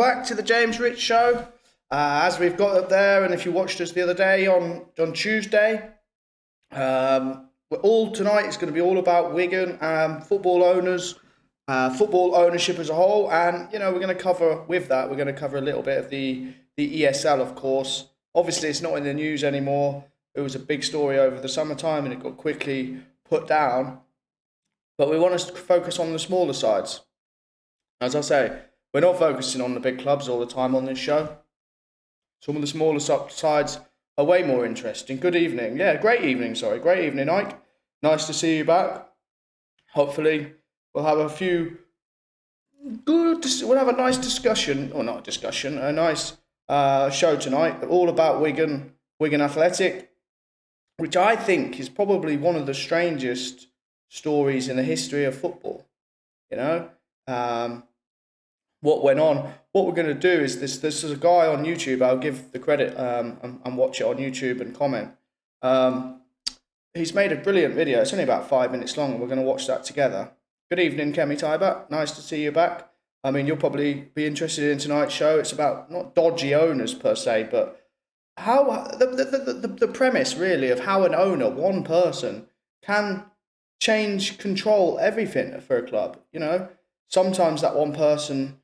back to the James Rich Show. As we've got up there, and if you watched us the other day on Tuesday, we're all tonight is going to be all about Wigan, football owners, football ownership as a whole, and we're going to cover a little bit of the ESL, of course. Obviously, it's not in the news anymore. It was a big story over the summertime, and it got quickly put down. But we want to focus on the smaller sides. As I say, we're not focusing on the big clubs all the time on this show. Some of the smaller sides are way more interesting. Good evening. Yeah, great evening, Great evening, Ike. Nice to see you back. Hopefully, we'll have a nice discussion, or not a discussion, a nice show tonight, all about Wigan Athletic, which I think is probably one of the strangest stories in the history of football. What went on. What we're going to do is this is a guy on YouTube. I'll give the credit and watch it on YouTube and comment. He's made a brilliant video. It's only about 5 minutes long, and we're going to watch that together. Good evening, Kemi Tyber. Nice to see you back. I mean, you'll probably be interested in tonight's show. It's about not dodgy owners per se, but how the premise really of how an owner, one person, can change, control everything for a club. Sometimes that one person,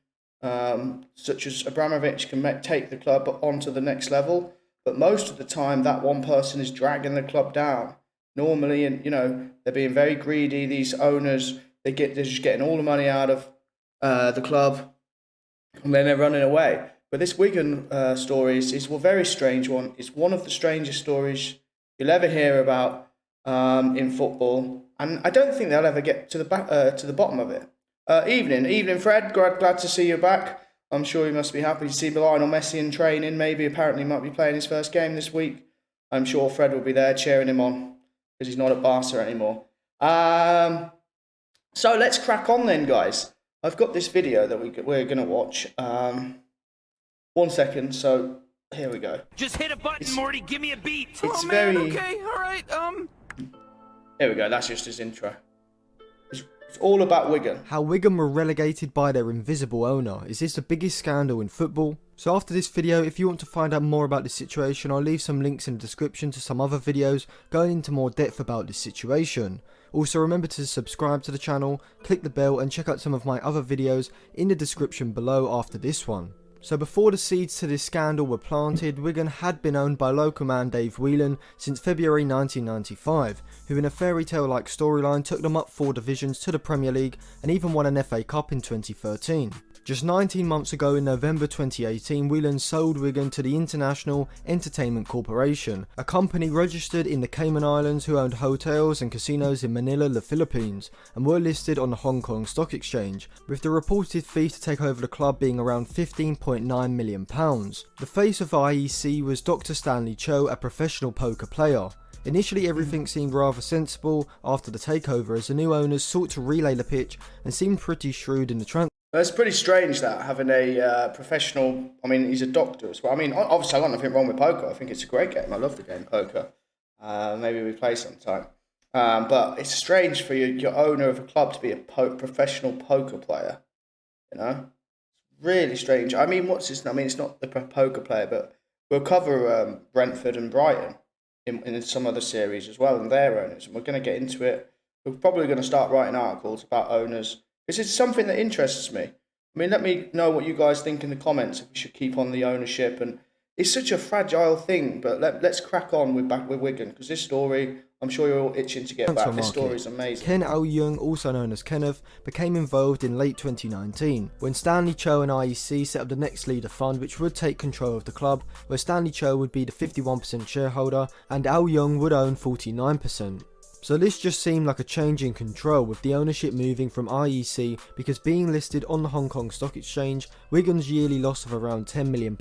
such as Abramovich, can take the club onto the next level, but most of the time that one person is dragging the club down. Normally, and they're being very greedy. These owners, they're just getting all the money out of the club, and then they're running away. But this Wigan story is a very strange one. It's one of the strangest stories you'll ever hear about in football, and I don't think they'll ever get to the bottom of it. Evening, Fred. Glad to see you back. I'm sure you must be happy to see Lionel Messi in training. Apparently, might be playing his first game this week. I'm sure Fred will be there cheering him on because he's not at Barca anymore. So let's crack on then, guys. I've got this video that we're going to watch. 1 second. So here we go. Just hit a button, Morty. Give me a beat. It's okay. All right. Here we go. That's just his intro. It's all about Wigan. How Wigan were relegated by their invisible owner. Is this the biggest scandal in football? So after this video, if you want to find out more about this situation, I'll leave some links in the description to some other videos going into more depth about this situation. Also remember to subscribe to the channel, click the bell and check out some of my other videos in the description below after this one. So before the seeds to this scandal were planted, Wigan had been owned by local man Dave Whelan since February 1995, who in a fairy tale like storyline took them up 4 divisions to the Premier League and even won an FA Cup in 2013. Just 19 months ago in November 2018, Whelan sold Wigan to the International Entertainment Corporation, a company registered in the Cayman Islands who owned hotels and casinos in Manila, the Philippines, and were listed on the Hong Kong Stock Exchange, with the reported fee to take over the club being around £15.9 million. The face of IEC was Dr. Stanley Cho, a professional poker player. Initially everything seemed rather sensible after the takeover as the new owners sought to relay the pitch and seemed pretty shrewd in the transfer. It's pretty strange that having a professional, he's a doctor as well. Obviously I got nothing wrong with poker. I think it's a great game. I love the game poker. Maybe we play sometime. But it's strange for your owner of a club to be a professional poker player. Really strange. What's his name? It's not the poker player, but we'll cover Brentford and Brighton in some other series as well, and their owners. And we're going to get into it. We're probably going to start writing articles about owners. This is something that interests me. Let me know what you guys think in the comments, if we should keep on the ownership. And it's such a fragile thing, but let's crack on with Wigan, because this story, I'm sure you're all itching to get back. This story is amazing. Ken Al-Young, also known as Kenneth, became involved in late 2019, when Stanley Cho and IEC set up the Next Leader Fund, which would take control of the club, where Stanley Cho would be the 51% shareholder, and Al-Young would own 49%. So this just seemed like a change in control, with the ownership moving from IEC, because being listed on the Hong Kong Stock Exchange, Wigan's yearly loss of around £10 million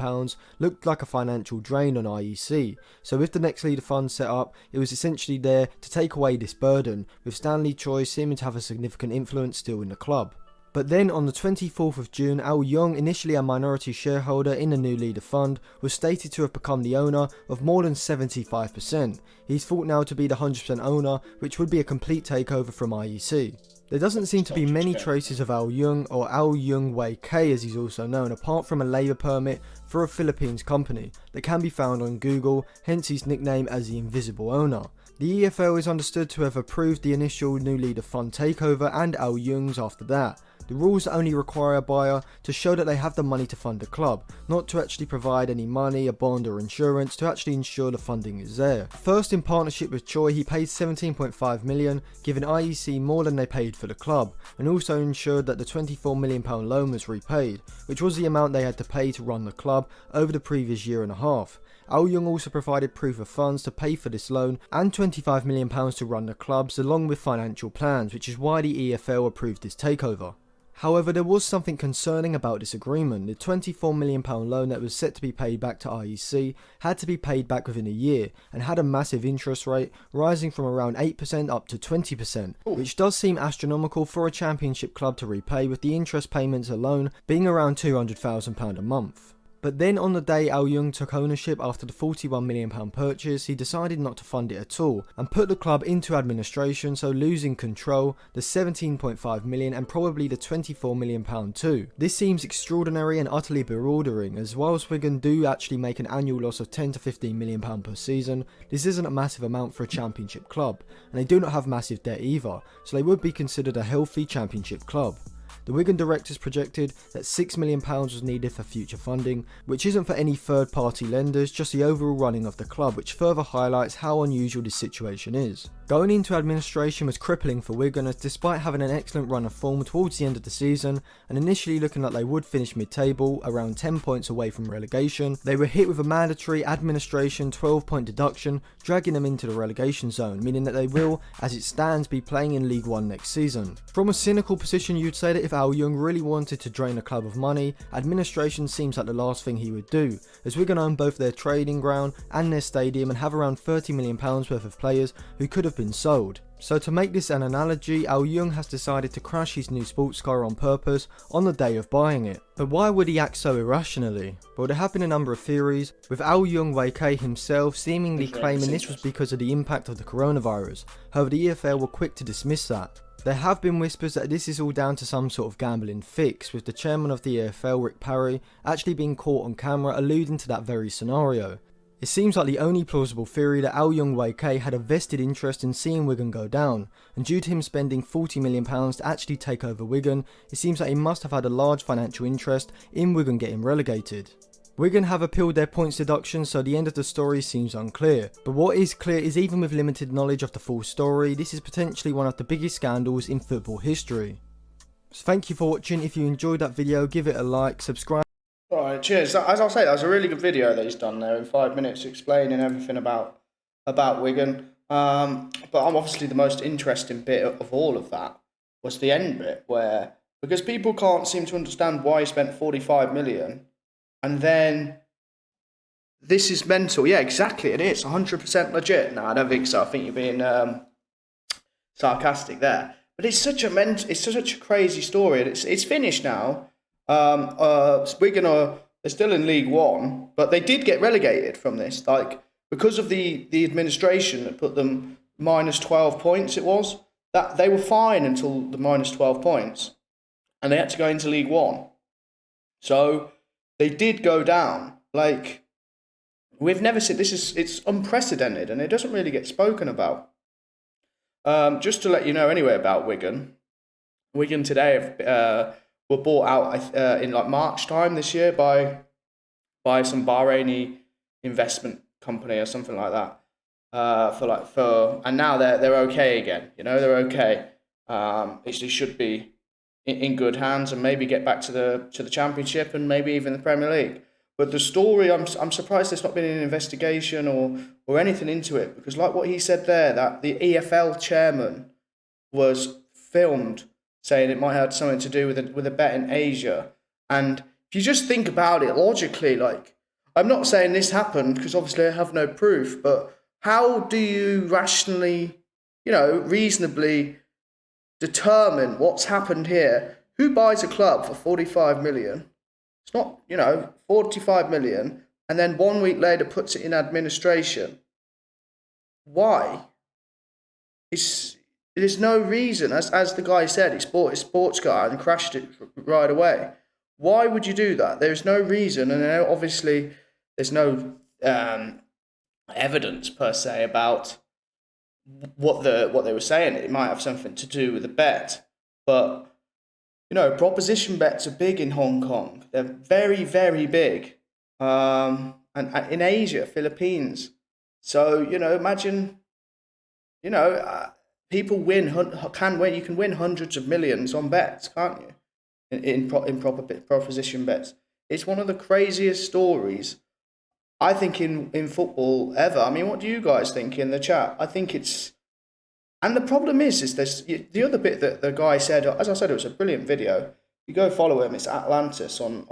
looked like a financial drain on IEC. So with the Next Leader Fund set up, it was essentially there to take away this burden, with Stanley Choi seeming to have a significant influence still in the club. But then on the 24th of June, Al Young, initially a minority shareholder in the New Leader Fund, was stated to have become the owner of more than 75%. He's thought now to be the 100% owner, which would be a complete takeover from IEC. There doesn't seem to be many traces of Al Young, or Al Young Wei K as he's also known, apart from a labour permit for a Philippines company that can be found on Google, hence his nickname as the Invisible Owner. The EFL is understood to have approved the initial new leader fund takeover and Al Young's after that. The rules only require a buyer to show that they have the money to fund the club, not to actually provide any money, a bond or insurance to actually ensure the funding is there. First, in partnership with Choi, he paid 17.5 million, giving IEC more than they paid for the club, and also ensured that the £24 million loan was repaid, which was the amount they had to pay to run the club over the previous year and a half. Al Young also provided proof of funds to pay for this loan and £25 million to run the clubs, along with financial plans, which is why the EFL approved this takeover. However, there was something concerning about this agreement. The £24 million loan that was set to be paid back to IEC had to be paid back within a year and had a massive interest rate, rising from around 8% up to 20%, which does seem astronomical for a championship club to repay, with the interest payments alone being around £200,000 a month. But then on the day Al Young took ownership after the £41 million purchase, he decided not to fund it at all and put the club into administration, so losing control, the £17.5 million and probably the £24 million too. This seems extraordinary and utterly bewildering, as whilst Wigan do actually make an annual loss of £10 to £15 million per season, this isn't a massive amount for a championship club, and they do not have massive debt either, so they would be considered a healthy championship club. The Wigan directors projected that £6 million was needed for future funding, which isn't for any third party lenders, just the overall running of the club, which further highlights how unusual this situation is. Going into administration was crippling for Wigan, as despite having an excellent run of form towards the end of the season and initially looking like they would finish mid-table, around 10 points away from relegation, they were hit with a mandatory administration 12-point deduction, dragging them into the relegation zone, meaning that they will, as it stands, be playing in League One next season. From a cynical position, you'd say that if Al Young really wanted to drain the club of money, administration seems like the last thing he would do, as Wigan own both their training ground and their stadium and have around £30 million worth of players who could have been sold. So to make this an analogy, Al Young has decided to crash his new sports car on purpose on the day of buying it. But why would he act so irrationally? Well, there have been a number of theories, with Al Young Wei K himself seemingly claiming this was because of the impact of the coronavirus. However, the EFL were quick to dismiss that. There have been whispers that this is all down to some sort of gambling fix, with the chairman of the EFL, Rick Parry, actually being caught on camera alluding to that very scenario. It seems like the only plausible theory that Al Young Wei K had a vested interest in seeing Wigan go down, and due to him spending £40 million to actually take over Wigan, it seems like he must have had a large financial interest in Wigan getting relegated. Wigan have appealed their points deduction, so the end of the story seems unclear. But what is clear is, even with limited knowledge of the full story, this is potentially one of the biggest scandals in football history. So thank you for watching. If you enjoyed that video, give it a like, subscribe. Alright, cheers. As I say, that was a really good video that he's done there in 5 minutes, explaining everything about Wigan. But I'm obviously the most interesting bit of all of that was the end bit, where, because people can't seem to understand why he spent 45 million, and then this is mental. Yeah, exactly, it is 100% legit. No, I don't think so. I think you're being sarcastic there. But it's such a crazy story, and it's finished now. Wigan they're still in League One, but they did get relegated from this, like, because of the administration that put them minus 12 points. It was that they were fine until the minus 12 points, and they had to go into League One. So they did go down. Like, we've never seen this. It's unprecedented, and it doesn't really get spoken about. Just to let you know anyway about Wigan today were bought out in like March time this year by some Bahraini investment company or something like that. And now they're okay again. You know, they're okay. They should be in good hands and maybe get back to the Championship and maybe even the Premier League. But the story, I'm surprised there's not been an investigation or anything into it, because like what he said there, that the EFL chairman was filmed saying it might have something to do with a bet in Asia. And if you just think about it logically, like, I'm not saying this happened because obviously I have no proof, but how do you rationally, reasonably determine what's happened here? Who buys a club for 45 million? It's not, 45 million, and then 1 week later puts it in administration. Why? There's no reason, as the guy said, he bought his sports car and crashed it right away. Why would you do that? There's no reason, and obviously there's no evidence per se about what they were saying. It might have something to do with the bet, but proposition bets are big in Hong Kong. They're very, very big, and in Asia, Philippines. So imagine, people can win. You can win hundreds of millions on bets, can't you? In proposition bets. It's one of the craziest stories, I think, in football ever. I mean, what do you guys think in the chat? I think it's, and the problem is there's the other bit that the guy said. As I said, it was a brilliant video. You go follow him. It's Atlantis on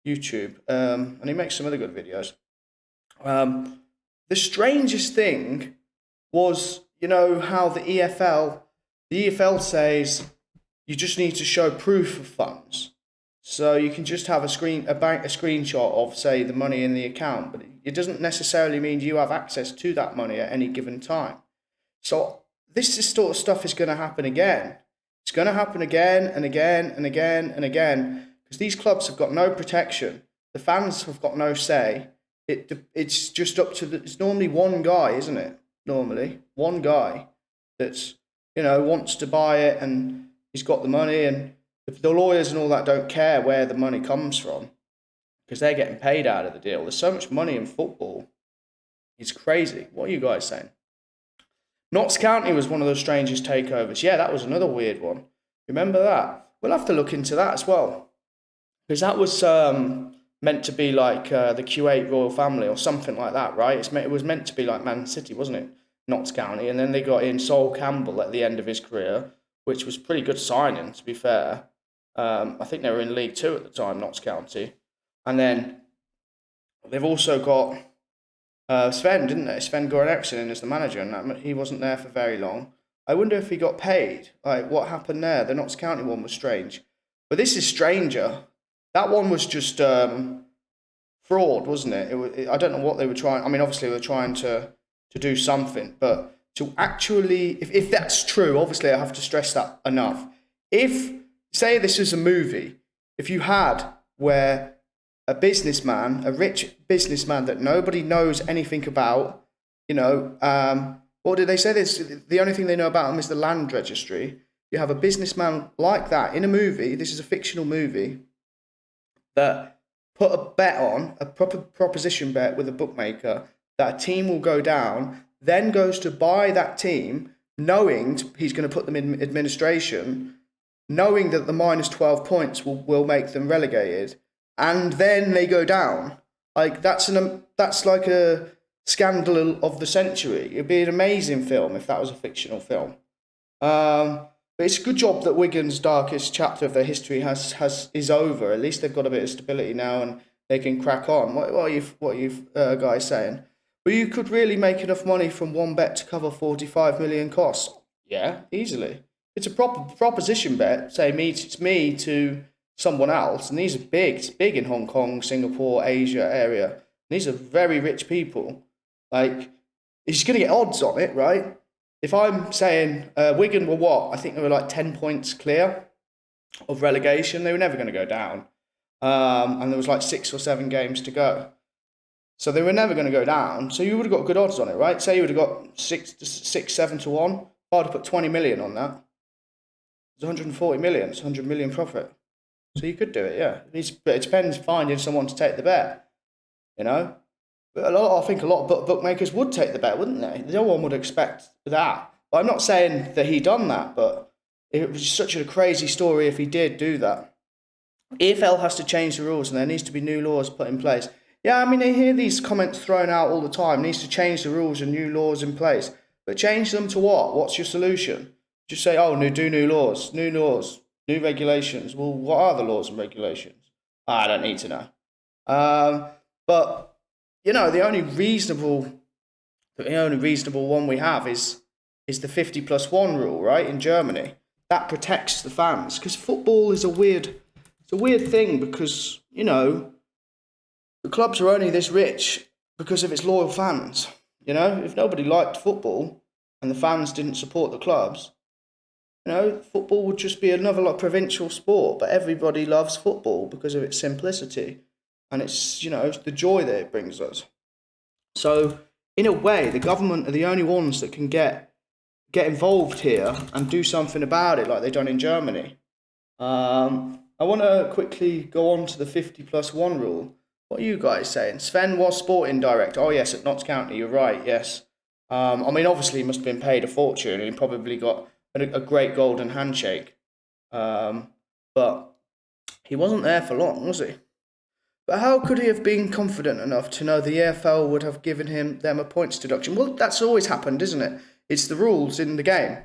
YouTube, and he makes some other good videos. The strangest thing was, how the EFL says you just need to show proof of funds. So you can just have a screenshot of, say, the money in the account, but it doesn't necessarily mean you have access to that money at any given time. So this sort of stuff is going to happen again. It's going to happen again and again and again and again, because these clubs have got no protection. The fans have got no say. It's just up to it's normally one guy, isn't it? Normally one guy that's wants to buy it, and he's got the money, and the lawyers and all that don't care where the money comes from, because they're getting paid out of the deal. There's so much money in football. It's crazy. What are you guys saying? Notts County was one of the strangest takeovers. Yeah, that was another weird one. Remember that? We'll have to look into that as well, because that was meant to be like the Q8 royal family or something like that, right? It was meant to be like Man City, wasn't it? Notts County, and then they got in Sol Campbell at the end of his career, which was pretty good signing, to be fair. I think they were in League Two at the time, Notts County. And then they've also got Sven, didn't they? Sven-Goran Eriksson in as the manager, and he wasn't there for very long. I wonder if he got paid. Like, what happened there? The Notts County one was strange. But this is stranger. That one was just fraud, wasn't it? I don't know what they were trying. I mean, obviously they were trying to do something, but to actually, if that's true, obviously I have to stress that enough. If, say this is a movie, if you had where a businessman, a rich businessman that nobody knows anything about, what did they say? The only thing they know about him is the land registry. You have a businessman like that in a movie, this is a fictional movie, that put a bet on, a proper proposition bet with a bookmaker, that a team will go down, then goes to buy that team, knowing he's going to put them in administration, knowing that the minus 12 points will make them relegated, and then they go down. Like, that's like a scandal of the century. It'd be an amazing film if that was a fictional film. But it's a good job that Wigan's darkest chapter of their history is over. At least they've got a bit of stability now, and they can crack on. What are you guys saying? But you could really make enough money from one bet to cover 45 million costs. Yeah, easily. It's a proper proposition bet. Say it's me to someone else, and these are big. It's big in Hong Kong, Singapore, Asia area. And these are very rich people. Like, he's going to get odds on it, right? If I'm saying Wigan were what? I think they were like 10 points clear of relegation. They were never going to go down. And there was like 6 or 7 games to go. So they were never going to go down. So you would have got good odds on it, right? Say you would have got 7 to 1. If I'd have put 20 million on that, it's 140 million. It's 100 million profit. So you could do it, yeah. But it depends finding someone to take the bet, But I think a lot of bookmakers would take the bet, wouldn't they? No one would expect that. But I'm not saying that he done that, but it was such a crazy story if he did do that. EFL has to change the rules, and there needs to be new laws put in place. Yeah, I mean, I hear these comments thrown out all the time. Needs to change the rules and new laws in place. But change them to what? What's your solution? Just say, do new laws, new regulations. Well, what are the laws and regulations? I don't need to know. But the only reasonable one we have is the 50+1 rule, right? In Germany, that protects the fans, because football is a weird thing, because the clubs are only this rich because of its loyal fans. If nobody liked football, and the fans didn't support the clubs, football would just be another like provincial sport. But everybody loves football because of its simplicity, and it's it's the joy that it brings us. So in a way, the government are the only ones that can get involved here and do something about it, like they've done in Germany. I want to quickly go on to the 50+1 rule. What are you guys saying? Sven was sporting director. Oh yes, at Notts County. You're right. Yes. I mean, obviously, he must have been paid a fortune, and he probably got a great golden handshake. But he wasn't there for long, was he? But how could he have been confident enough to know the EFL would have given them a points deduction? Well, that's always happened, isn't it? It's the rules in the game.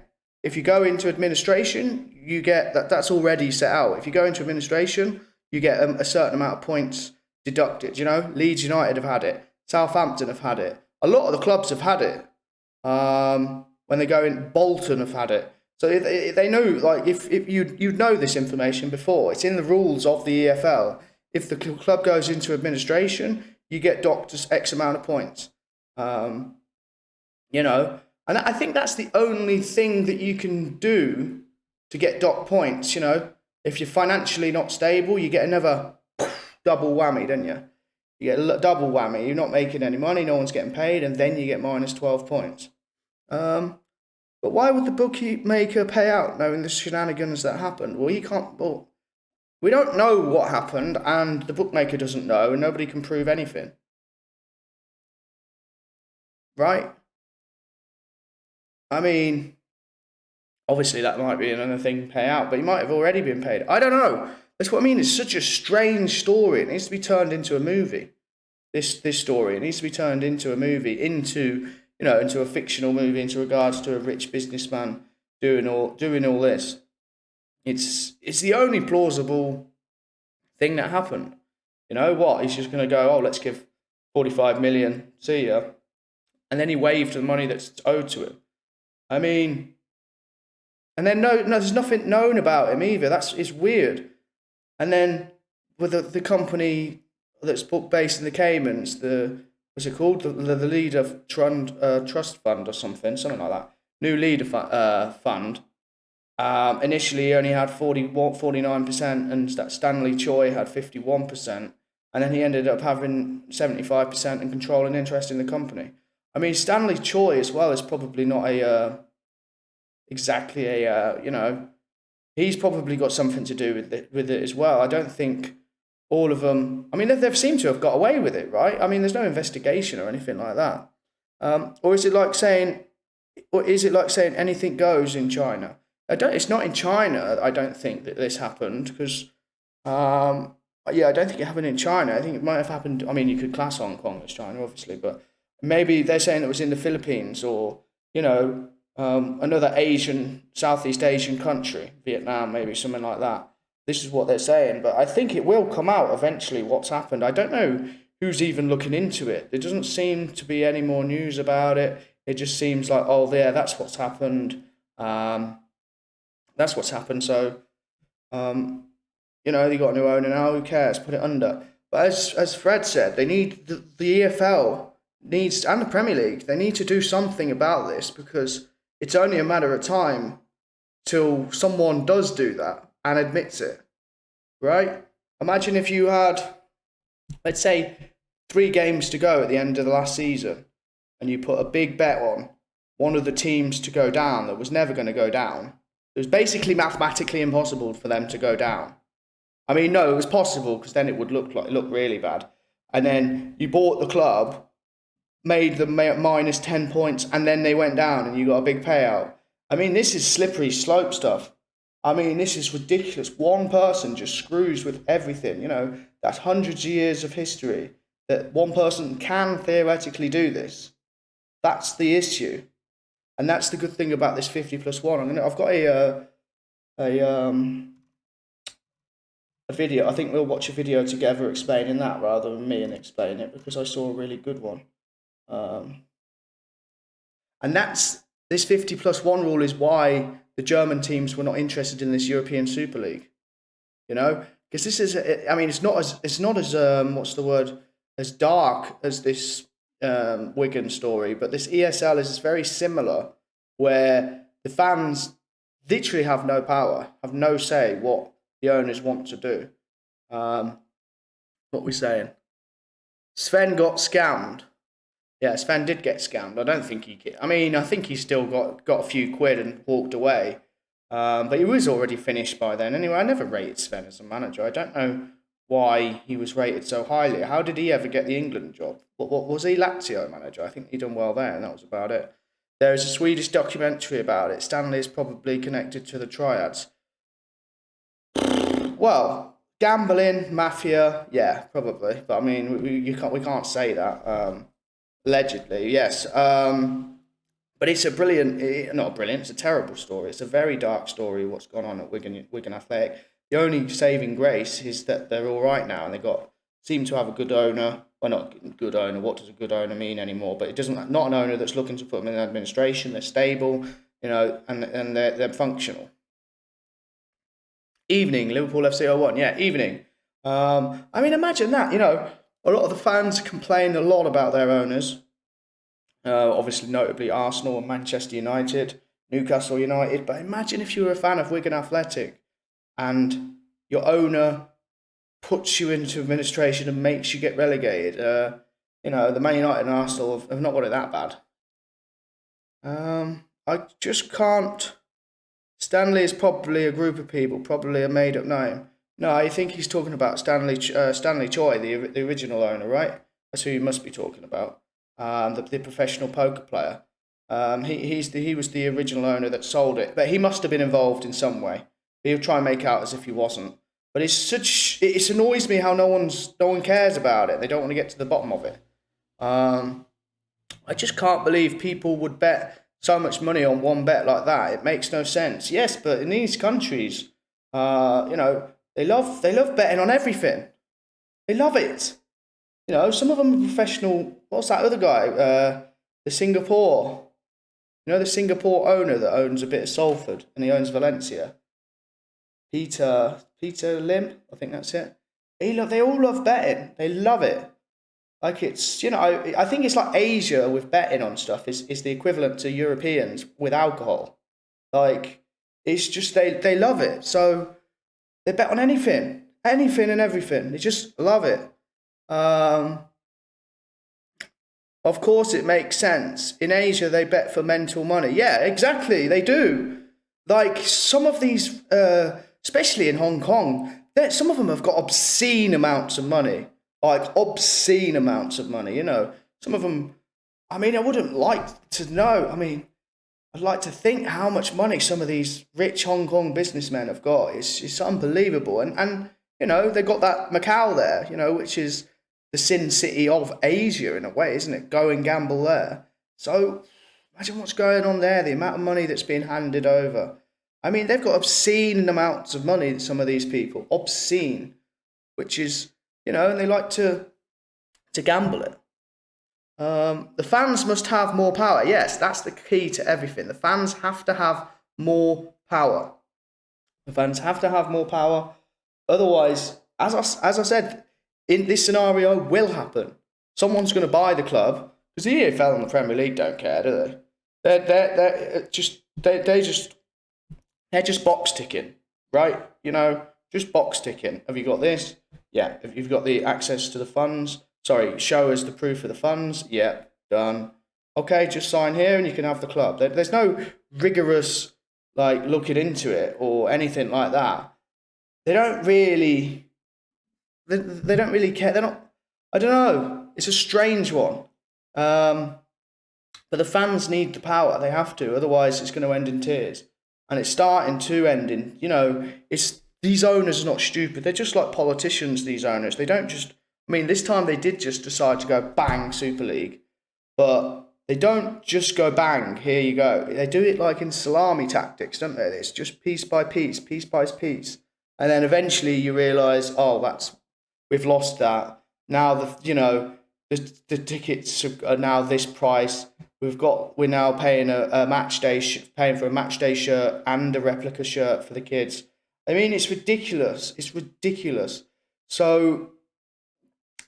If you go into administration, you get that's already set out. If you go into administration, you get a certain amount of points deducted. Leeds United have had it. Southampton have had it. A lot of the clubs have had it. When they go in, Bolton have had it. So if they know, like, if you know this information before, it's in the rules of the EFL. If the club goes into administration, you get docked X amount of points. And I think that's the only thing that you can do to get docked points. If you're financially not stable, you get another double whammy, don't you? You get a double whammy. You're not making any money, no one's getting paid, and then you get minus 12 points. But why would the bookmaker pay out knowing the shenanigans that happened? Well, he can't. Well, we don't know what happened, and the bookmaker doesn't know, and nobody can prove anything. Right? I mean, obviously that might be another thing to pay out, but he might have already been paid. I don't know. That's what I mean. It's such a strange story. It needs to be turned into a movie. This story. It needs to be turned into a movie, into a fictional movie, into regards to a rich businessman doing all this. It's the only plausible thing that happened. What? He's just going to go, let's give 45 million, see ya. And then he waived the money that's owed to him. I mean, and then no, there's nothing known about him either. It's weird. And then with the company that's based in the Caymans, what's it called? The Leader Trust Fund or something like that. New Leader Fund. Initially, he only had 49%, and that Stanley Choi had 51%, and then he ended up having 75% and controlling interest in the company. I mean, Stanley Choi as well is probably not he's probably got something to do with it as well. I don't think all of them. I mean, they've seemed to have got away with it, right? I mean, there's no investigation or anything like that. Or is it like saying anything goes in China? It's not in China. I don't think that this happened because, I don't think it happened in China. I think it might have happened. I mean, you could class Hong Kong as China, obviously, but maybe they're saying it was in the Philippines or another Southeast Asian country, Vietnam, maybe something like that. This is what they're saying, but I think it will come out eventually what's happened. I don't know who's even looking into it. There doesn't seem to be any more news about it. It just seems like, that's what's happened. That's what's happened. So, they got a new owner now. Who cares? Put it under. But as Fred said, they need the EFL needs, and the Premier League, they need to do something about this because it's only a matter of time till someone does do that and admits it, right? Imagine if you had, let's say, 3 games to go at the end of the last season and you put a big bet on one of the teams to go down that was never going to go down. It was basically mathematically impossible for them to go down. I mean, no, it was possible because then it would look really bad. And then you bought the club, made them minus 10 points, and then they went down and you got a big payout. I mean, this is slippery slope stuff. I mean, this is ridiculous. One person just screws with everything. That's hundreds of years of history that one person can theoretically do this. That's the issue. And that's the good thing about this 50+1. I've got a video. I think we'll watch a video together explaining that rather than me and explain it because I saw a really good one. And that's this 50+1 rule is why the German teams were not interested in this European Super League. Because this is, I mean, it's not as as dark as this Wigan story, but this ESL is very similar where the fans literally have no power, have no say what the owners want to do. What we saying? Sven got scammed. Yeah, Sven did get scammed. I don't think I think he still got a few quid and walked away. But he was already finished by then. Anyway, I never rated Sven as a manager. I don't know why he was rated so highly. How did he ever get the England job? What was he Lazio manager? I think he done well there, and that was about it. There is a Swedish documentary about it. Stanley is probably connected to the triads. Well, gambling, mafia, yeah, probably. But I mean, we can't say that. Allegedly, yes. But it's it's a terrible story. It's a very dark story, what's gone on at Wigan Athletic. The only saving grace is that they're all right now, and seem to have a good owner. Well, not good owner. What does a good owner mean anymore? But not an owner that's looking to put them in administration. They're stable, and they're functional. Evening, Liverpool FC 01. Yeah, evening. I mean, imagine that. A lot of the fans complain a lot about their owners. Obviously, notably Arsenal and Manchester United, Newcastle United. But imagine if you were a fan of Wigan Athletic and your owner puts you into administration and makes you get relegated. The Man United and Arsenal have not got it that bad. I just can't. Stanley is probably a group of people, probably a made-up name. No, I think he's talking about Stanley Choi, the original owner, right? That's who you must be talking about. The professional poker player. He was the original owner that sold it, but he must have been involved in some way. He'll try and make out as if he wasn't. But it annoys me how no one cares about it. They don't want to get to the bottom of it. I just can't believe people would bet so much money on one bet like that. It makes no sense. Yes, but in these countries, they love betting on everything. They love it. Some of them are professional. What's that other guy? The Singapore. The Singapore owner that owns a bit of Salford and he owns Valencia. Peter Lim, I think that's it. They all love betting. They love it. Like it's, I think it's like Asia with betting on stuff is the equivalent to Europeans with alcohol. Like, it's just, they love it. So they bet on anything and everything. They just love it. Of course it makes sense. In Asia, they bet for mental money. Yeah, exactly. They do. Like some of these, especially in Hong Kong, some of them have got obscene amounts of money. Like obscene amounts of money, Some of them, I mean, I wouldn't like to know. I mean, I'd like to think how much money some of these rich Hong Kong businessmen have got. It's unbelievable. And they've got that Macau there, which is the Sin City of Asia in a way, isn't it? Go and gamble there. So imagine what's going on there, the amount of money that's being handed over. I mean, they've got obscene amounts of money, some of these people. Obscene. Which is, and they like to gamble it. The fans must have more power. Yes, that's the key to everything. The fans have to have more power. The fans have to have more power. Otherwise, as I said, in this scenario will happen. Someone's going to buy the club because the EFL and the Premier League don't care, do they? They're just box ticking, right? Just box ticking. Have you got this? Yeah. If you've got the access to the funds, show us the proof of the funds. Yeah, done. Okay, just sign here and you can have the club. There's no rigorous looking into it or anything like that. They don't really care. They're not. I don't know. It's a strange one. But the fans need the power. They have to. Otherwise, it's going to end in tears. And it's starting to end in. These owners are not stupid. They're just like politicians. These owners. They don't just. I mean, this time they did just decide to go bang Super League, but they don't just go bang. Here you go. They do it like in salami tactics, don't they? It's just piece by piece, and then eventually you realise, we've lost that. Now the tickets are now this price. We're now paying paying for a match day shirt and a replica shirt for the kids. I mean, it's ridiculous. So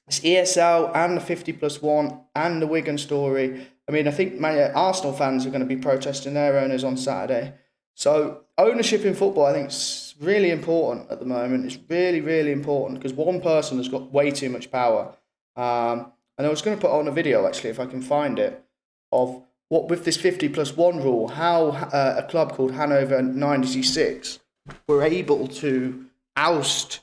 it's ESL and the 50+1 and the Wigan story. I mean, I think Arsenal fans are going to be protesting their owners on Saturday. So ownership in football, I think, is really important at the moment. It's really, really important because one person has got way too much power. And I was going to put on a video, actually, if I can find it, of what with this 50+1 rule, how a club called Hanover 96 were able to oust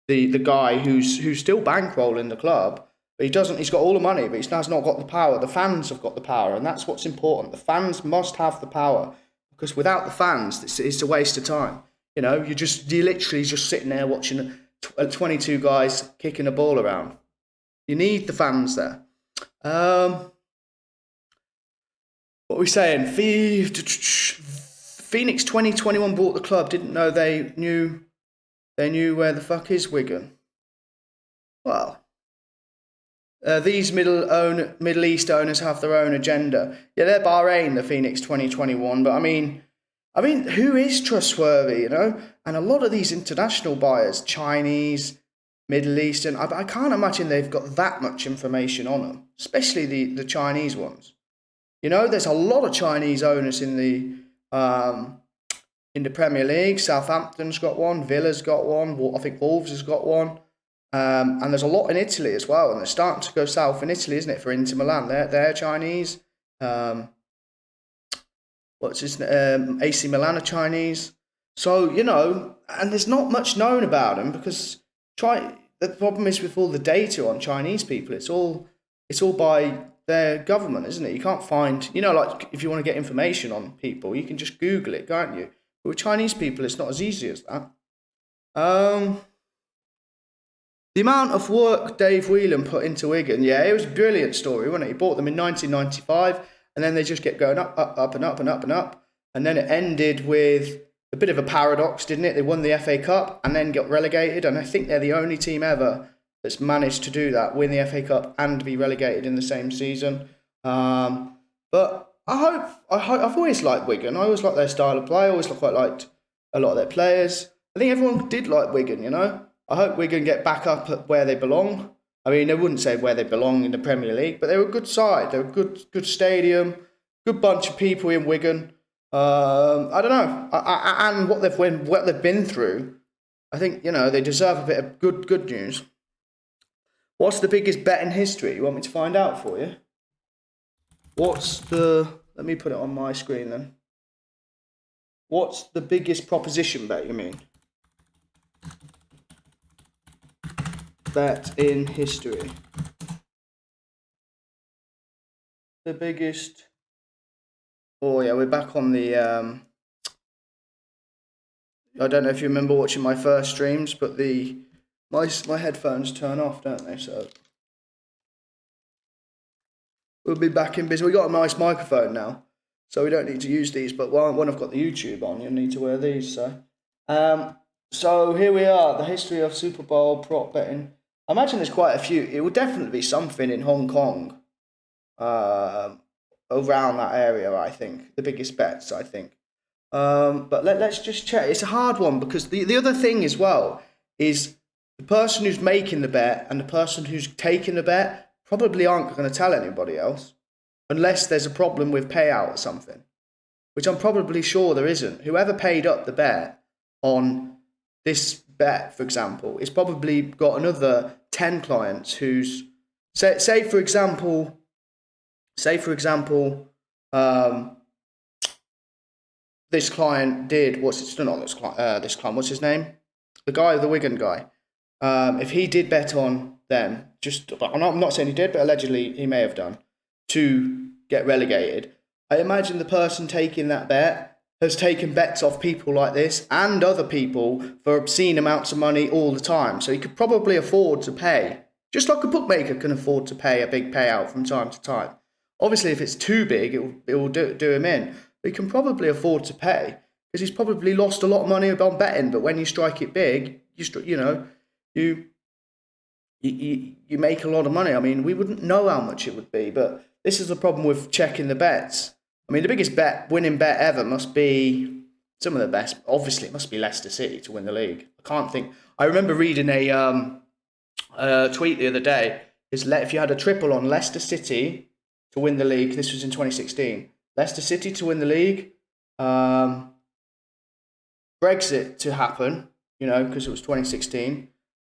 the guy who's still bankrolling the club. But he's got all the money, but he has not got the power. The fans have got the power, and that's what's important. The fans must have the power, because without the fans, it's a waste of time. You know, you're literally just sitting there watching 22 guys kicking a ball around. You need the fans there. What are we saying? Phoenix 2021 bought the club. Didn't know they knew where the fuck is Wigan. Well, these Middle East owners have their own agenda. Yeah, they're Bahrain, the Phoenix 2021. But I mean, who is trustworthy? You know, and a lot of these international buyers, Chinese, Middle Eastern, I can't imagine they've got that much information on them, especially the Chinese ones. You know, there's a lot of Chinese owners in the Premier League. Southampton's got one, Villa's got one, I think Wolves has got one. And there's a lot in Italy as well, and they're starting to go south in Italy, isn't it, for Inter Milan? They're Chinese. AC Milan are Chinese. So, you know, and there's not much known about them because the problem is with all the data on Chinese people, it's all by their government, isn't it? You can't find, you know, like if you want to get information on people, you can just Google it, can't you? But with Chinese people, it's not as easy as that. The amount of work Dave Whelan put into Wigan, yeah, it was a brilliant story, wasn't it? He bought them in 1995, and then they just kept going up and up and up and up. And then it ended with a bit of a paradox, didn't it? They won the FA Cup and then got relegated, and I think they're the only team ever that's managed to do that, win the FA Cup and be relegated in the same season. But I've always liked Wigan. I always liked their style of play. I always quite liked a lot of their players. I think everyone did like Wigan, you know? I hope Wigan get back up at where they belong. I mean, I wouldn't say where they belong in the Premier League, but they were a good side. They were a good stadium, good bunch of people in Wigan. I don't know. And what they've been through, I think, you know, they deserve a bit of good news. What's the biggest bet in history? You want me to find out for you? Let me put it on my screen then. What's the biggest proposition bet, you mean? Bet in history. The biggest. Oh yeah, we're back on the. I don't know if you remember watching my first streams, but my headphones turn off, don't they? So we'll be back in business. We got a nice microphone now, so we don't need to use these. But when I've got the YouTube on, you'll need to wear these. So here we are, the history of Super Bowl prop betting. I imagine there's quite a few. It would definitely be something in Hong Kong, around that area, I think. The biggest bets, I think. But let's just check. It's a hard one because the other thing as well is the person who's making the bet and the person who's taking the bet probably aren't going to tell anybody else unless there's a problem with payout or something, which I'm probably sure there isn't. Whoever paid up the bet on this bet, for example, is probably got another 10 clients who's say for example, this client did what's his name? The guy, the Wigan guy. If he did bet on them, I'm not saying he did, but allegedly he may have done, to get relegated. I imagine the person taking that bet has taken bets off people like this and other people for obscene amounts of money all the time. So he could probably afford to pay, just like a bookmaker can afford to pay a big payout from time to time. Obviously, if it's too big, it will do him in. But he can probably afford to pay because he's probably lost a lot of money on betting. But when you strike it big, you make a lot of money. I mean, we wouldn't know how much it would be, but this is the problem with checking the bets. I mean, the biggest winning bet ever must be some of the best. Obviously, it must be Leicester City to win the league. I can't think. I remember reading a tweet the other day. If you had a triple on Leicester City to win the league. This was in 2016. Leicester City to win the league. Brexit to happen, because it was 2016.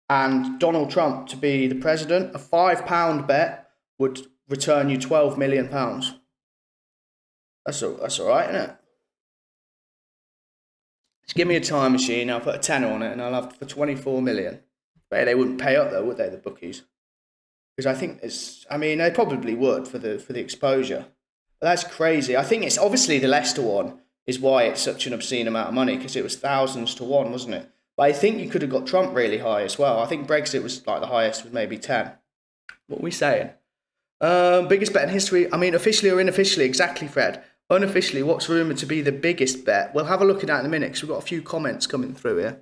And Donald Trump to be the president. A £5 bet would return you £12 million. That's all right, isn't it? Just give me a time machine, I'll put a tenner on it, and I'll have it for 24 million. But they wouldn't pay up though, would they, the bookies? Because I think they probably would for the exposure. But that's crazy. I think it's obviously the Leicester one is why it's such an obscene amount of money, because it was thousands to one, wasn't it? But I think you could have got Trump really high as well. I think Brexit was like the highest, was maybe 10. What are we saying? Biggest bet in history. I mean, officially or unofficially, exactly, Fred. Unofficially, what's rumoured to be the biggest bet? We'll have a look at that in a minute, because we've got a few comments coming through here.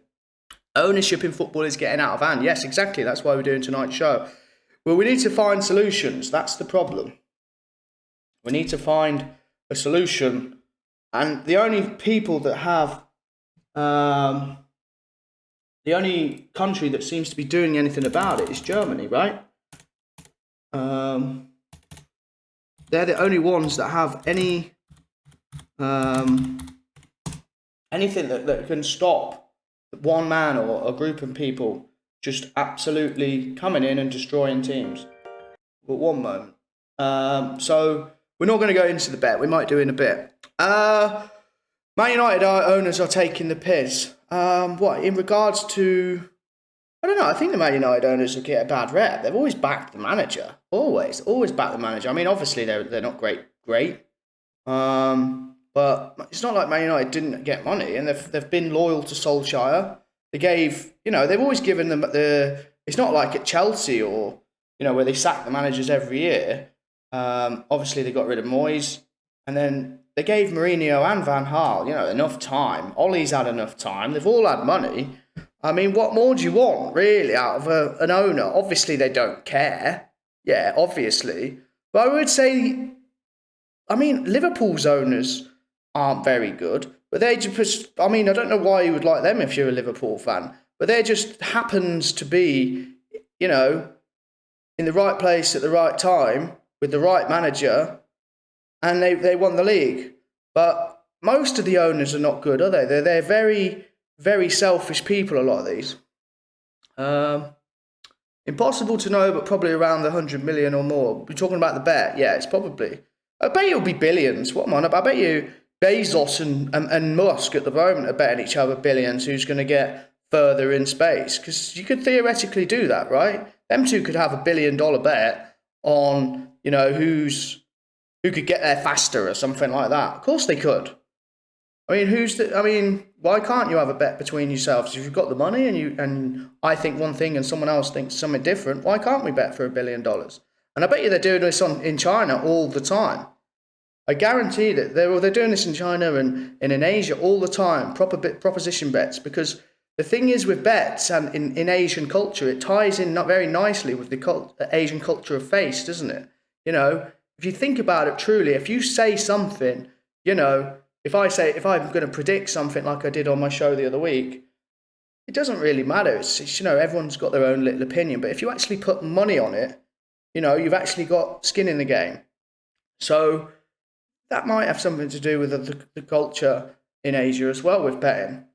Ownership in football is getting out of hand. Yes, exactly. That's why we're doing tonight's show. Well, we need to find solutions. That's the problem. We need to find a solution. And the only people that have... the only country that seems to be doing anything about it is Germany, right? They're the only ones that have any... anything that can stop one man or a group of people just absolutely coming in and destroying teams. But one moment. So we're not going to go into the bet. We might do in a bit. Man United owners are taking the piss. What, in regards to... I don't know, I think the Man United owners will get a bad rep. They've always backed the manager. Always backed the manager. I mean, obviously they're not great. But it's not like Man United didn't get money, and they've been loyal to Solskjaer. They gave, they've always given them it's not like at Chelsea or, where they sack the managers every year. Obviously they got rid of Moyes, and then they gave Mourinho and Van Gaal, enough time. Ollie's had enough time. They've all had money. I mean, what more do you want, really, out of an owner? Obviously, they don't care. Yeah, obviously. But I would say, Liverpool's owners aren't very good. But they just, I don't know why you would like them if you're a Liverpool fan. But they just happens to be, in the right place at the right time with the right manager. And they won the league. But most of the owners are not good, are they? They're very... very selfish people, a lot of these. Impossible to know, but probably around the 100 million or more. We're talking about the bet. Yeah, it's probably... I bet it'll be billions. What am I on? I bet you Bezos and Musk at the moment are betting each other billions who's going to get further in space. Because you could theoretically do that, right? Them two could have $1 billion bet on, who could get there faster or something like that. Of course they could. Why can't you have a bet between yourselves? If you've got the money and I think one thing and someone else thinks something different, why can't we bet for $1 billion? And I bet you they're doing this in China all the time. I guarantee that they're doing this in China and in Asia all the time, proposition bets, because the thing is with bets and in Asian culture, it ties in not very nicely with the Asian culture of face, doesn't it? If you think about it truly, if you say something, if I'm going to predict something like I did on my show the other week, it doesn't really matter. It's everyone's got their own little opinion. But if you actually put money on it, you've actually got skin in the game. So that might have something to do with the culture in Asia as well with betting.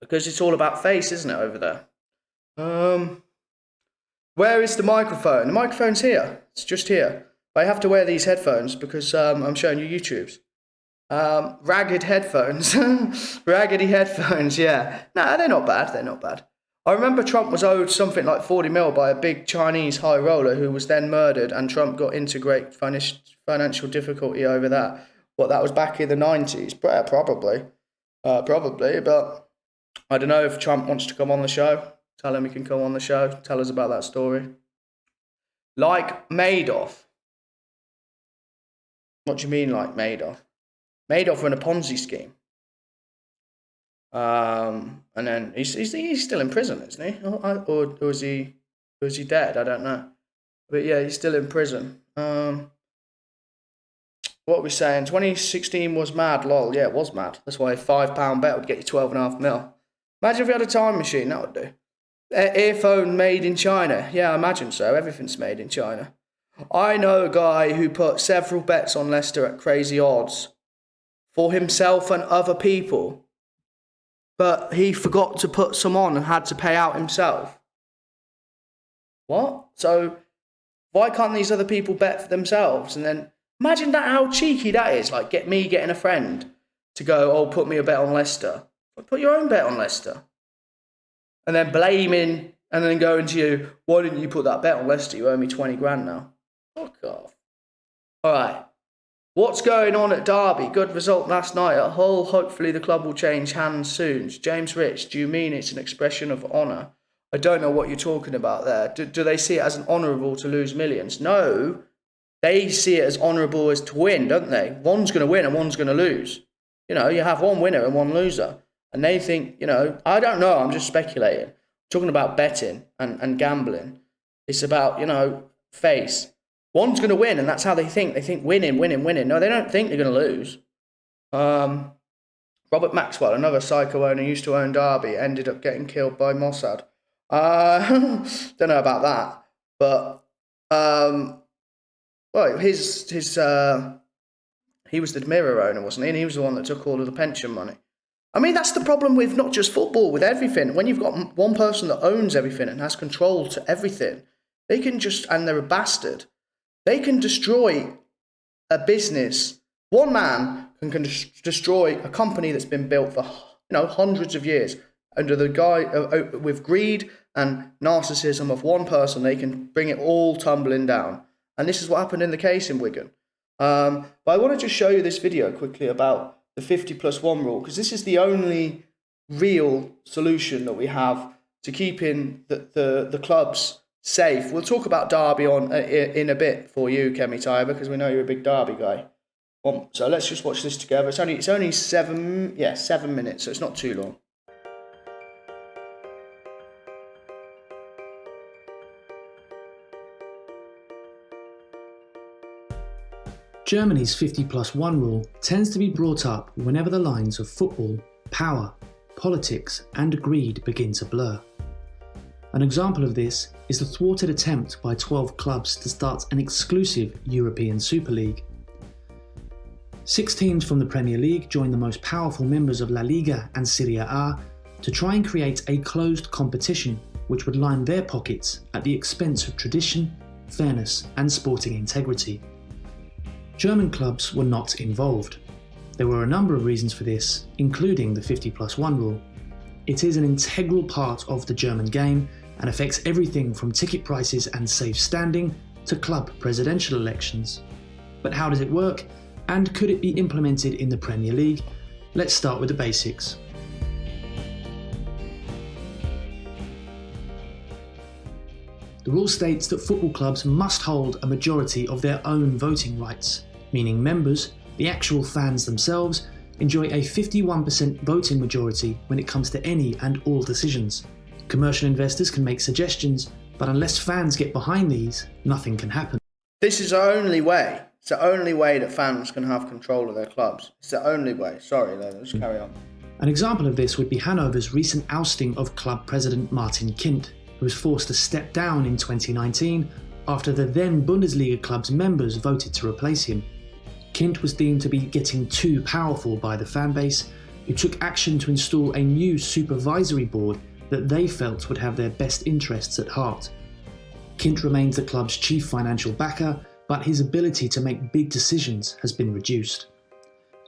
Because it's all about face, isn't it, over there? Where is the microphone? The microphone's here. It's just here. But I have to wear these headphones because I'm showing you YouTube's. Ragged headphones. Raggedy headphones, yeah. No, they're not bad. I remember Trump was owed something like 40 mil by a big Chinese high roller who was then murdered, and Trump got into great financial difficulty over that. That was back in the 90s? Probably, but I don't know if Trump wants to come on the show. Tell him he can come on the show. Tell us about that story. Like Madoff. What do you mean like Madoff? Madoff ran a Ponzi scheme. And then he's still in prison, isn't he? Or was he dead? I don't know. But yeah, he's still in prison. What are we saying? 2016 was mad, lol. Yeah, it was mad. That's why a £5 bet would get you 12.5 mil. Imagine if you had a time machine, that would do. Earphone made in China. Yeah, I imagine so. Everything's made in China. I know a guy who put several bets on Leicester at crazy odds for himself and other people, but he forgot to put some on and had to pay out himself. What? So why can't these other people bet for themselves? And then imagine that, how cheeky that is. Like, getting a friend to go, oh, put me a bet on Leicester. Put your own bet on Leicester. And then blaming, and then going to you, why didn't you put that bet on Leicester? You owe me 20 grand now. Fuck off. All right. What's going on at Derby? Good result last night at Hull. Hopefully the club will change hands soon. James Rich, do you mean it's an expression of honour? I don't know what you're talking about there. Do they see it as an honourable to lose millions? No. They see it as honourable as to win, don't they? One's going to win and one's going to lose. You know, you have one winner and one loser. And they think, you know, I don't know, I'm just speculating. Talking about betting and gambling. It's about, you know, face. One's going to win, and that's how they think. They think winning. No, they don't think they're going to lose. Robert Maxwell, another psycho owner, used to own Derby, ended up getting killed by Mossad. Don't know about that. But, well, he was the Mirror owner, wasn't he? And he was the one that took all of the pension money. I mean, that's the problem with not just football, with everything. When you've got one person that owns everything and has control to everything, they can just, and they're a bastard, they can destroy a business. One man can destroy a company that's been built for, you know, hundreds of years. Under the guy, with greed and narcissism of one person, they can bring it all tumbling down. And this is what happened in the case in Wigan. But I want to just show you this video quickly about the 50+1 rule, because this is the only real solution that we have to keeping the clubs safe. We'll talk about Derby in a bit for you, Kemi Tyber, because we know you're a big Derby guy. So let's just watch this together. It's only 7 minutes, so it's not too long. Germany's 50+1 rule tends to be brought up whenever the lines of football, power, politics and greed begin to blur. An example of this is the thwarted attempt by 12 clubs to start an exclusive European Super League. 6 teams from the Premier League joined the most powerful members of La Liga and Serie A to try and create a closed competition which would line their pockets at the expense of tradition, fairness and sporting integrity. German clubs were not involved. There were a number of reasons for this, including the 50+1 rule. It is an integral part of the German game and affects everything from ticket prices and safe standing to club presidential elections. But how does it work? And could it be implemented in the Premier League? Let's start with the basics. The rule states that football clubs must hold a majority of their own voting rights, meaning members, the actual fans themselves, enjoy a 51% voting majority when it comes to any and all decisions. Commercial investors can make suggestions, but unless fans get behind these, nothing can happen. This is the only way. It's the only way that fans can have control of their clubs. It's the only way. Sorry, let's carry on. An example of this would be Hanover's recent ousting of club president Martin Kind, who was forced to step down in 2019 after the then Bundesliga club's members voted to replace him. Kind was deemed to be getting too powerful by the fanbase, who took action to install a new supervisory board that they felt would have their best interests at heart. Kind remains the club's chief financial backer, but his ability to make big decisions has been reduced.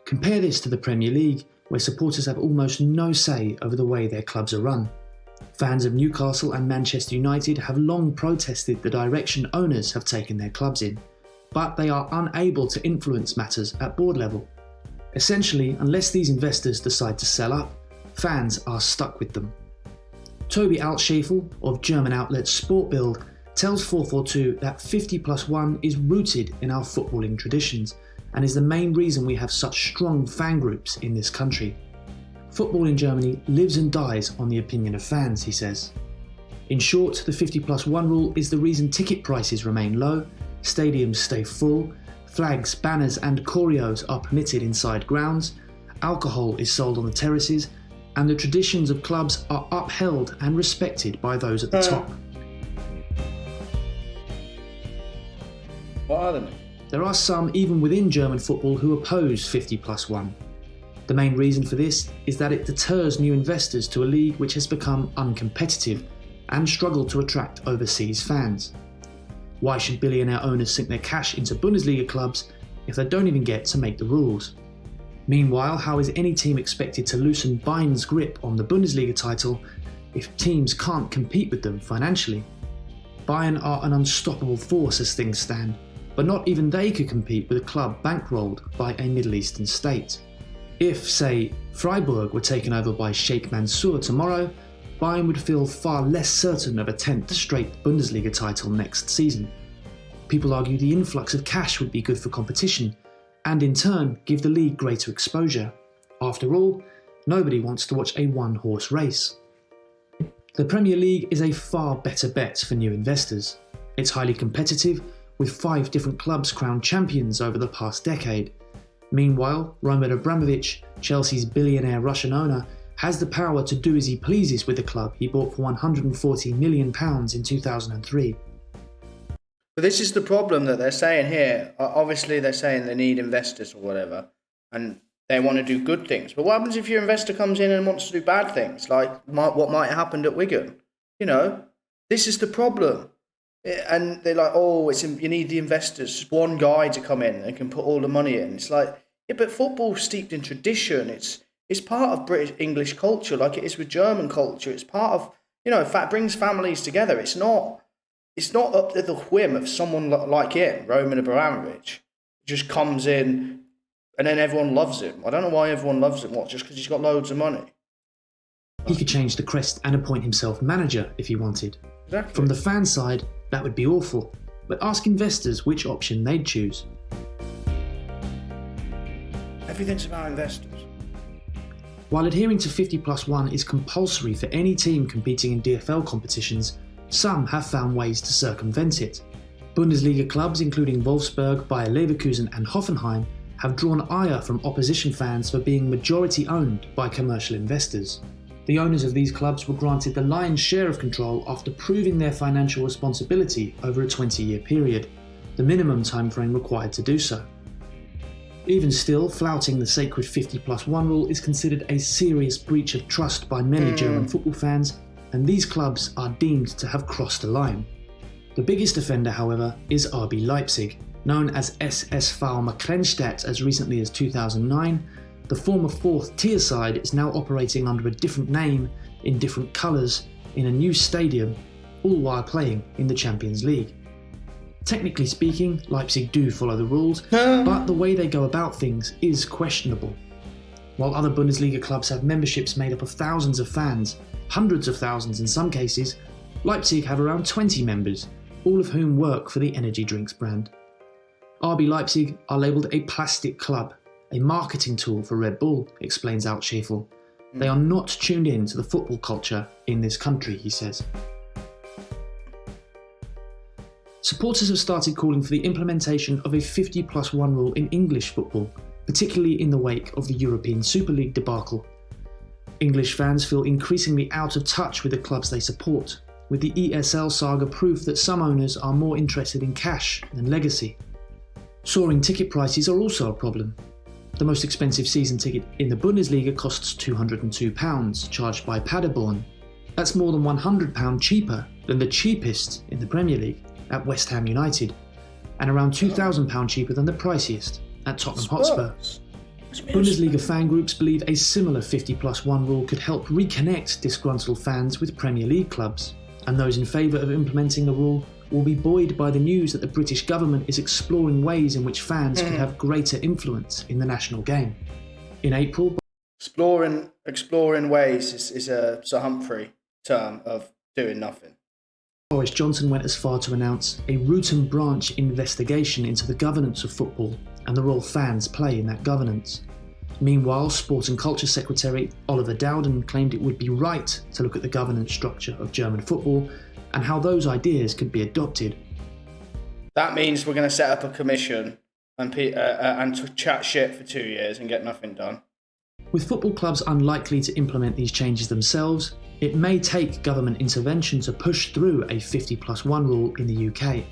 Compare this to the Premier League, where supporters have almost no say over the way their clubs are run. Fans of Newcastle and Manchester United have long protested the direction owners have taken their clubs in, but they are unable to influence matters at board level. Essentially, unless these investors decide to sell up, fans are stuck with them. Toby Altscheffel of German outlet Sportbild tells 442 that 50+1 is rooted in our footballing traditions and is the main reason we have such strong fan groups in this country. Football in Germany lives and dies on the opinion of fans, he says. In short, the 50+1 rule is the reason ticket prices remain low, stadiums stay full, flags, banners and choreos are permitted inside grounds, alcohol is sold on the terraces, and the traditions of clubs are upheld and respected by those at the top. What are they? There are some even within German football who oppose 50+1. The main reason for this is that it deters new investors to a league which has become uncompetitive and struggled to attract overseas fans. Why should billionaire owners sink their cash into Bundesliga clubs if they don't even get to make the rules? Meanwhile, how is any team expected to loosen Bayern's grip on the Bundesliga title if teams can't compete with them financially? Bayern are an unstoppable force as things stand, but not even they could compete with a club bankrolled by a Middle Eastern state. If, say, Freiburg were taken over by Sheikh Mansour tomorrow, Bayern would feel far less certain of a 10th straight Bundesliga title next season. People argue the influx of cash would be good for competition, and in turn give the league greater exposure. After all, nobody wants to watch a one-horse race. The Premier League is a far better bet for new investors. It's highly competitive, with 5 different clubs crowned champions over the past decade. Meanwhile, Roman Abramovich, Chelsea's billionaire Russian owner, has the power to do as he pleases with the club he bought for £140 million in 2003. But this is the problem that they're saying here. Obviously, they're saying they need investors or whatever, and they want to do good things. But what happens if your investor comes in and wants to do bad things, like what might have happened at Wigan? You know, this is the problem. And they're like, oh, you need the investors, just one guy to come in and can put all the money in. It's like, yeah, but football's steeped in tradition. It's part of British English culture, like it is with German culture. It's part of, you know, brings families together. It's not up to the whim of someone like him, Roman Abramovich, just comes in and then everyone loves him. I don't know why everyone loves him. What, just because he's got loads of money? He could change the crest and appoint himself manager if he wanted. Exactly. From the fan side, that would be awful, but ask investors which option they'd choose. Everything's about investors. While adhering to 50+1 is compulsory for any team competing in DFL competitions, some have found ways to circumvent it. Bundesliga clubs including Wolfsburg, Bayer Leverkusen and Hoffenheim have drawn ire from opposition fans for being majority owned by commercial investors. The owners of these clubs were granted the lion's share of control after proving their financial responsibility over a 20-year period, the minimum timeframe required to do so. Even still, flouting the sacred 50+1 rule is considered a serious breach of trust by many German football fans, and these clubs are deemed to have crossed a line. The biggest offender, however, is RB Leipzig. Known as SSV Markranstadt as recently as 2009, the former 4th tier side is now operating under a different name, in different colours, in a new stadium, all while playing in the Champions League. Technically speaking, Leipzig do follow the rules, but the way they go about things is questionable. While other Bundesliga clubs have memberships made up of thousands of fans, hundreds of thousands in some cases, Leipzig have around 20 members, all of whom work for the energy drinks brand. RB Leipzig are labelled a plastic club, a marketing tool for Red Bull, explains Altscheffel. They are not tuned in to the football culture in this country, he says. Supporters have started calling for the implementation of a 50+1 rule in English football, particularly in the wake of the European Super League debacle. English fans feel increasingly out of touch with the clubs they support, with the ESL saga proof that some owners are more interested in cash than legacy. Soaring ticket prices are also a problem. The most expensive season ticket in the Bundesliga costs £202, charged by Paderborn. That's more than £100 cheaper than the cheapest in the Premier League, at West Ham United, and around £2,000 cheaper than the priciest, at Tottenham Hotspur. Bundesliga fan groups believe a similar 50+1 rule could help reconnect disgruntled fans with Premier League clubs, and those in favour of implementing the rule will be buoyed by the news that the British government is exploring ways in which fans could have greater influence in the national game. In April, exploring ways is a Sir Humphrey term of doing nothing. Boris Johnson went as far to announce a root and branch investigation into the governance of football and the role fans play in that governance. Meanwhile, Sport and Culture Secretary Oliver Dowden claimed it would be right to look at the governance structure of German football and how those ideas could be adopted. That means we're going to set up a commission and to chat shit for 2 years and get nothing done. With football clubs unlikely to implement these changes themselves, it may take government intervention to push through a 50+1 rule in the UK.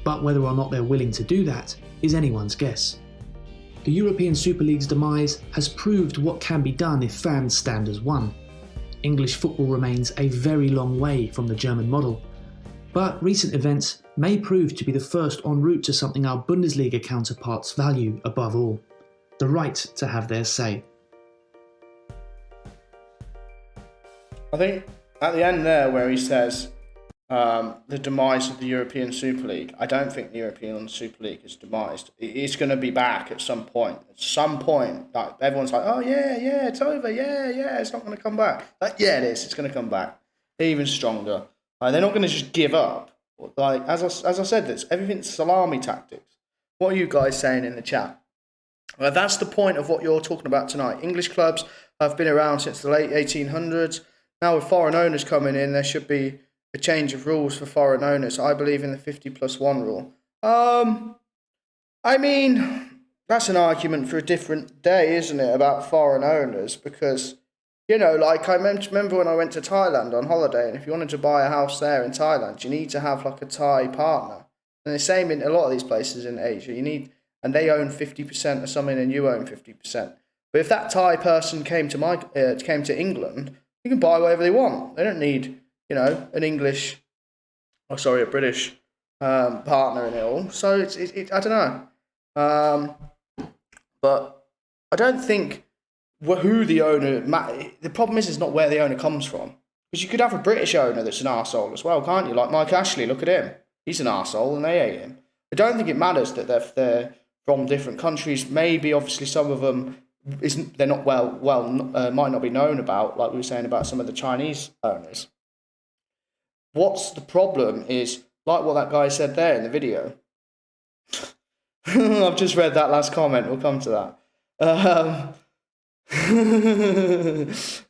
but whether or not they're willing to do that is anyone's guess. The European Super League's demise has proved what can be done if fans stand as one. English football remains a very long way from the German model, but recent events may prove to be the first en route to something our Bundesliga counterparts value above all: the right to have their say. I think at the end there where he says the demise of the European Super League, I don't think the European Super League is demised. It's going to be back at some point. At some point, like everyone's like, oh yeah, it's over, yeah, it's not going to come back. Like, yeah, it is. It's going to come back even stronger. They're not going to just give up. Like as I said, this everything's salami tactics. What are you guys saying in the chat? Well, that's the point of what you're talking about tonight. English clubs have been around since the late 1800s. Now with foreign owners coming in, there should be a change of rules for foreign owners. I believe in the 50+1 rule. I mean, that's an argument for a different day, isn't it, about foreign owners? Because, you know, like I remember when I went to Thailand on holiday, and if you wanted to buy a house there in Thailand, you need to have like a Thai partner. And the same in a lot of these places in Asia. And they own 50% of something and you own 50%. But if that Thai person came to England, you can buy whatever they want. They don't need, you know, a British partner in it all. So it's I don't know. But I don't think who the owner... The problem is not where the owner comes from. Because you could have a British owner that's an arsehole as well, can't you? Like Mike Ashley, look at him. He's an arsehole and they hate him. I don't think it matters that they're from different countries. Maybe, obviously, some of them they're not might not be known about, like we were saying about some of the Chinese owners. What's the problem is, like what that guy said there in the video. I've just read that last comment. We'll come to that.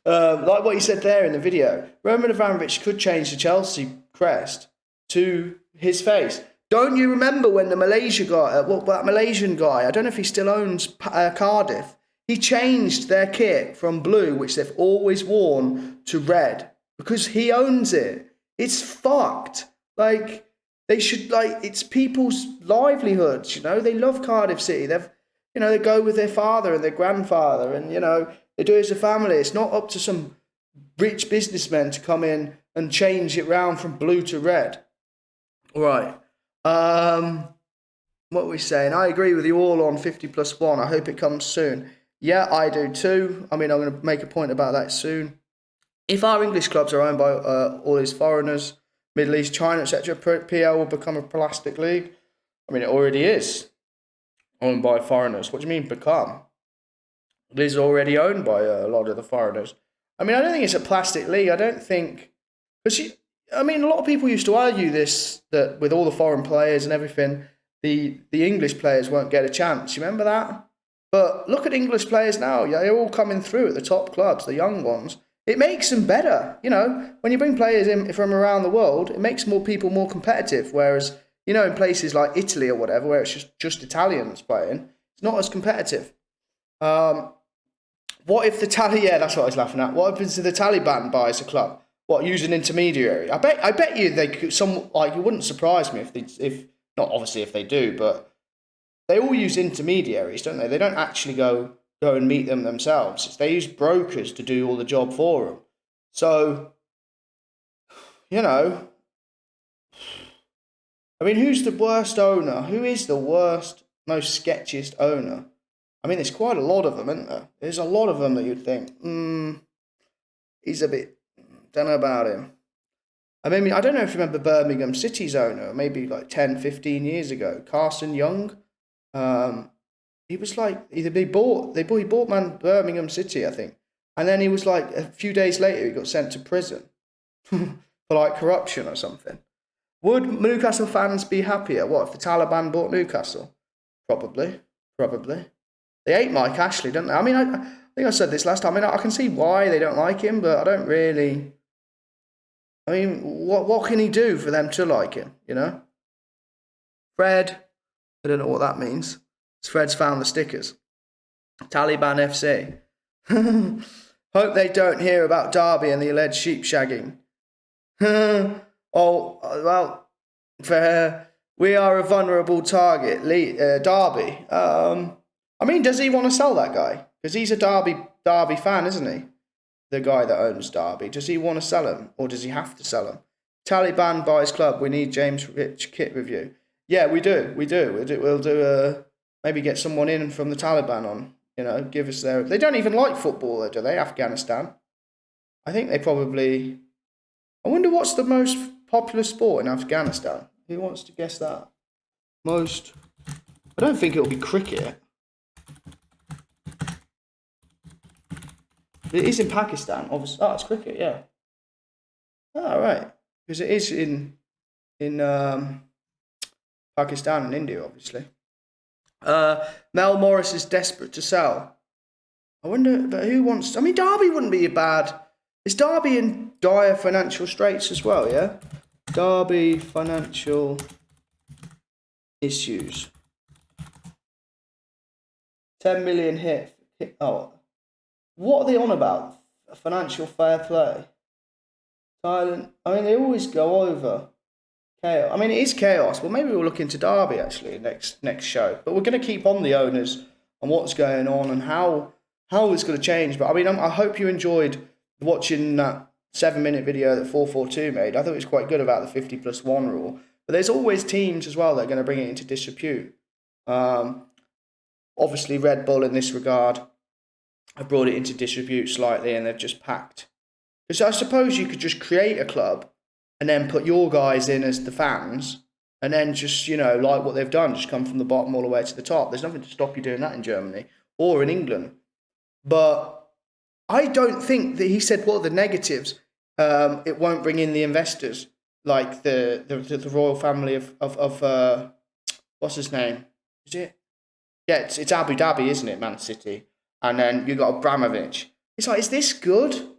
Like what he said there in the video. Roman Abramovich could change the Chelsea crest to his face. Don't you remember when the Malaysian guy, I don't know if he still owns Cardiff, he changed their kit from blue, which they've always worn, to red because he owns it. It's fucked. Like, they should, like, it's people's livelihoods, you know? They love Cardiff City. They go with their father and their grandfather and, you know, they do it as a family. It's not up to some rich businessmen to come in and change it round from blue to red. All right. What were we saying? I agree with you all on 50+1. I hope it comes soon. Yeah, I do too. I mean, I'm going to make a point about that soon. If our English clubs are owned by all these foreigners, Middle East, China, etc., PL will become a plastic league. I mean, it already is owned by foreigners. What do you mean become? It is already owned by a lot of the foreigners. I mean, I don't think it's a plastic league. I don't think... Because, a lot of people used to argue this, that with all the foreign players and everything, the English players won't get a chance. You remember that? But look at English players now. Yeah, they're all coming through at the top clubs, the young ones. It makes them better. You know, when you bring players in from around the world, it makes more people more competitive. Whereas, you know, in places like Italy or whatever, where it's just Italians playing, it's not as competitive. What if yeah, that's what I was laughing at. What happens if the Taliban buys a club? What, use an intermediary? I bet you they could. It wouldn't surprise me if not obviously if they do, but they all use intermediaries, don't they? They don't actually go and meet them themselves. They use brokers to do all the job for them. So, you know, I mean, who's the worst owner? Who is the worst, most sketchiest owner? I mean, there's quite a lot of them, isn't there? There's a lot of them that you'd think, he's a bit, don't know about him. I mean, I don't know if you remember Birmingham City's owner, maybe like 10, 15 years ago, Carson Young. He was like, he bought Birmingham City, I think. And then he was like, a few days later, he got sent to prison for like corruption or something. Would Newcastle fans be happier? What, if the Taliban bought Newcastle? Probably. They hate Mike Ashley, don't they? I mean, I think I said this last time. I mean, I can see why they don't like him, but I don't really... I mean, what can he do for them to like him, you know? Fred, I don't know what that means. Fred's found the stickers. Taliban FC. Hope they don't hear about Derby and the alleged sheep shagging. Oh, well, fair. We are a vulnerable target. Derby. I mean, does he want to sell that guy? Because he's a Derby fan, isn't he? The guy that owns Derby. Does he want to sell him, or does he have to sell him? Taliban buys club. We need James Rich kit review. Yeah, we do. We'll do maybe get someone in from the Taliban on. You know, give us their. They don't even like football, do they? Afghanistan. I think they probably. I wonder what's the most popular sport in Afghanistan. Who wants to guess that? Most. I don't think it'll be cricket. It is in Pakistan, obviously. Oh, it's cricket, yeah. Oh, right. Because it is in Pakistan and India, obviously. Mel Morris is desperate to sell. I wonder, but who wants... I mean, Derby wouldn't be a bad... Is Derby in dire financial straits as well, yeah? Derby financial issues. 10 million hit. Oh, what are they on about? Financial fair play. Thailand. I mean, they always go over chaos. I mean, it is chaos. Well, maybe we'll look into Derby actually next show. But we're going to keep on the owners and what's going on and how it's going to change. But I mean, I hope you enjoyed watching that 7-minute video that 442 made. I thought it was quite good about the 50+1 rule. But there's always teams as well that are going to bring it into disrepute. Obviously, Red Bull in this regard have brought it into disrepute slightly, and they've just packed. Because I suppose you could just create a club and then put your guys in as the fans, and then just, you know, like what they've done, just come from the bottom all the way to the top. There's nothing to stop you doing that in Germany or in England. But I don't think that he said what are the negatives. It won't bring in the investors, like the royal family of what's his name? Is it? Yeah, it's Abu Dhabi, isn't it? Man City. And then you got Abramovich. It's like, is this good?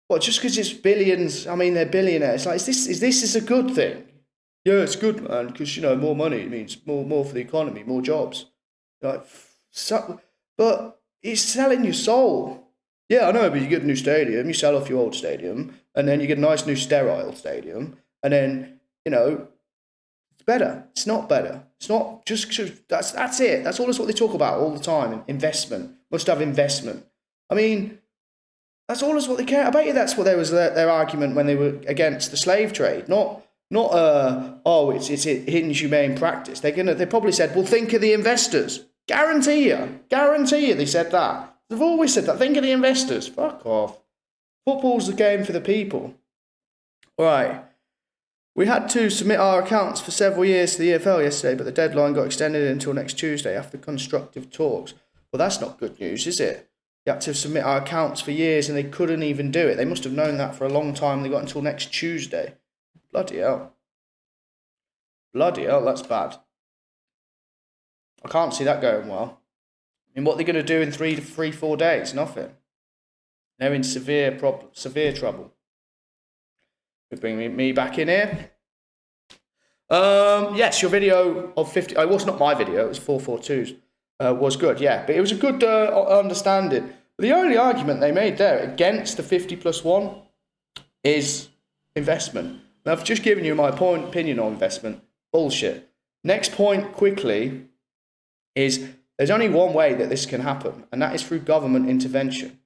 What, just because it's billions? I mean, they're billionaires. Like, is this a good thing? Yeah, it's good, man, because, you know, more money means more for the economy, more jobs. Like, but it's selling your soul. Yeah, I know, but you get a new stadium, you sell off your old stadium, and then you get a nice new sterile stadium, and then, you know, it's better. It's not better. It's not just that's it. That's all. That's what they talk about all the time. Investment. Must have investment. I mean, that's all. Is what they care. I bet you that's what there was their argument when they were against the slave trade. Not it's inhumane practice. They probably said, well, think of the investors. Guarantee you. They said that. They've always said that. Think of the investors. Fuck off. Football's the game for the people. All right. We had to submit our accounts for several years to the EFL yesterday, but the deadline got extended until next Tuesday after constructive talks. Well, that's not good news, is it? You had to submit our accounts for years and they couldn't even do it. They must have known that for a long time. They got until next Tuesday. Bloody hell. Bloody hell, that's bad. I can't see that going well. I mean, what are they going to do in 4 days? Nothing. They're in severe trouble. You bring me back in here. Yes, your video of 50. It was not my video. It was 442's. Was good, yeah, but it was a good understanding. But the only argument they made there against the 50+1 is investment. Now, I've just given you my opinion on investment. Bullshit. Next point, quickly, is there's only one way that this can happen, and that is through government intervention.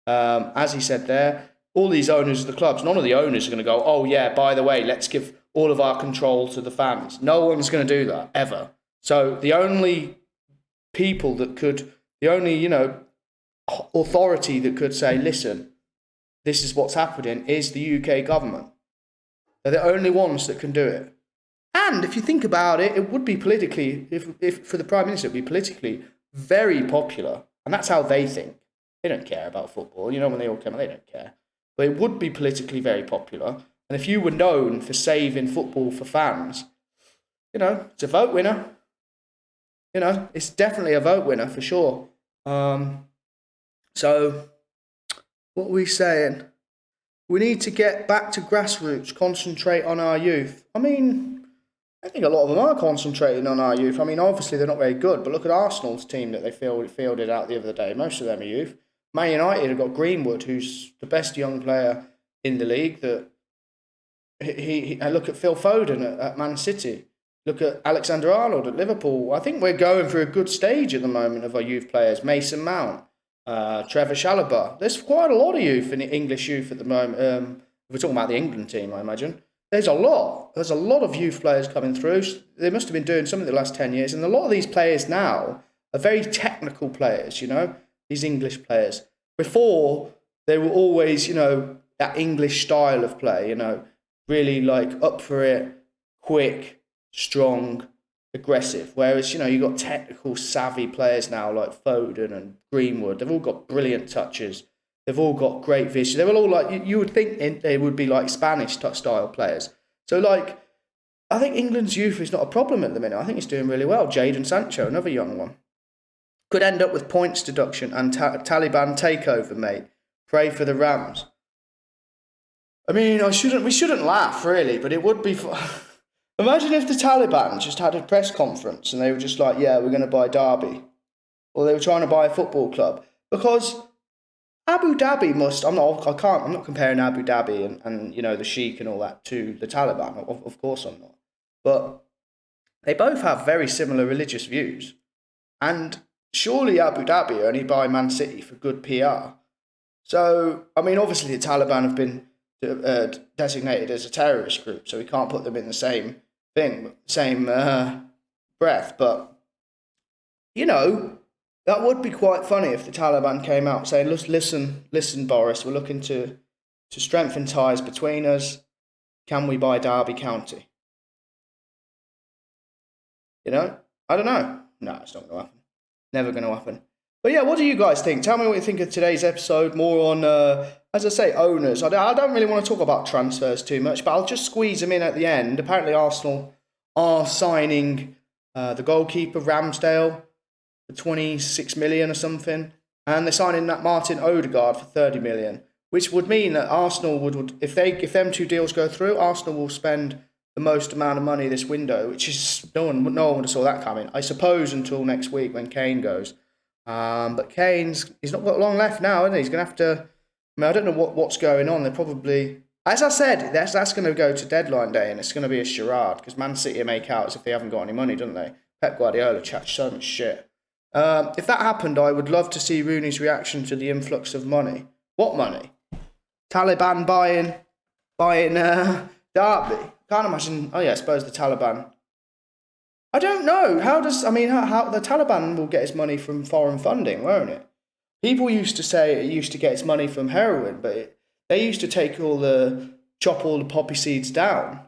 As he said there, all these owners of the clubs, none of the owners are going to go, oh yeah, by the way, let's give all of our control to the fans. No one's going to do that, ever. So the only people that could, the only, you know, authority that could say, listen, this is what's happening, is the UK government. They're the only ones that can do it. And if you think about it, it would be politically, if for the Prime Minister, it would be politically very popular. And that's how they think. They don't care about football. You know, when they all come, they don't care. But it would be politically very popular. And if you were known for saving football for fans, you know, it's a vote winner. You know, it's definitely a vote winner for sure. So, what are we saying? We need to get back to grassroots, concentrate on our youth. I mean, I think a lot of them are concentrating on our youth. I mean, obviously they're not very good, but look at Arsenal's team that they fielded out the other day. Most of them are youth. Man United have got Greenwood, who's the best young player in the league. That I look at Phil Foden at Man City. Look at Alexander Arnold at Liverpool. I think we're going through a good stage at the moment of our youth players. Mason Mount, Trevor Chalobah. There's quite a lot of youth in the English youth at the moment. We're talking about the England team, I imagine. There's a lot. There's a lot of youth players coming through. They must have been doing something the last 10 years. And a lot of these players now are very technical players, you know, these English players. Before, they were always, you know, that English style of play, you know, really like up for it, quick, strong, aggressive. Whereas, you know, you've got technical, savvy players now like Foden and Greenwood. They've all got brilliant touches. They've all got great vision. They're all like, you would think they would be like Spanish style players. So, like, I think England's youth is not a problem at the minute. I think it's doing really well. Jadon Sancho, another young one. Could end up with points deduction and Taliban takeover, mate. Pray for the Rams. I mean, we shouldn't laugh, really, but it would be... Imagine if the Taliban just had a press conference and they were just like, yeah, we're going to buy Derby. Or they were trying to buy a football club. Because Abu Dhabi must... I'm not comparing Abu Dhabi and you know, the Sheikh and all that to the Taliban. Of course I'm not. But they both have very similar religious views. And surely Abu Dhabi only buy Man City for good PR. So, I mean, obviously the Taliban have been designated as a terrorist group, so we can't put them in the same breath. But, you know, that would be quite funny if the Taliban came out saying, listen, Boris, we're looking to strengthen ties between us. Can we buy Derby County? You know? I don't know. No, it's not going to happen. Never going to happen. But yeah, what do you guys think? Tell me what you think of today's episode. More on, as I say, owners. I don't really want to talk about transfers too much, but I'll just squeeze them in at the end. Apparently Arsenal are signing the goalkeeper, Ramsdale, for 26 million or something. And they're signing that Martin Odegaard for 30 million, which would mean that Arsenal would if them two deals go through, Arsenal will spend the most amount of money this window, which is no one would have saw that coming. I suppose until next week when Kane goes. But he's not got long left now, is he? He's going to have to... I mean, I don't know what's going on. They're probably... As I said, that's going to go to deadline day and it's going to be a charade because Man City make out as if they haven't got any money, don't they? Pep Guardiola chats so much shit. If that happened, I would love to see Rooney's reaction to the influx of money. What money? Taliban buying Derby. Can't imagine... Oh yeah, I suppose the Taliban... I don't know. How the Taliban will get its money from foreign funding, won't it? People used to say it used to get its money from heroin, but they used to chop all the poppy seeds down.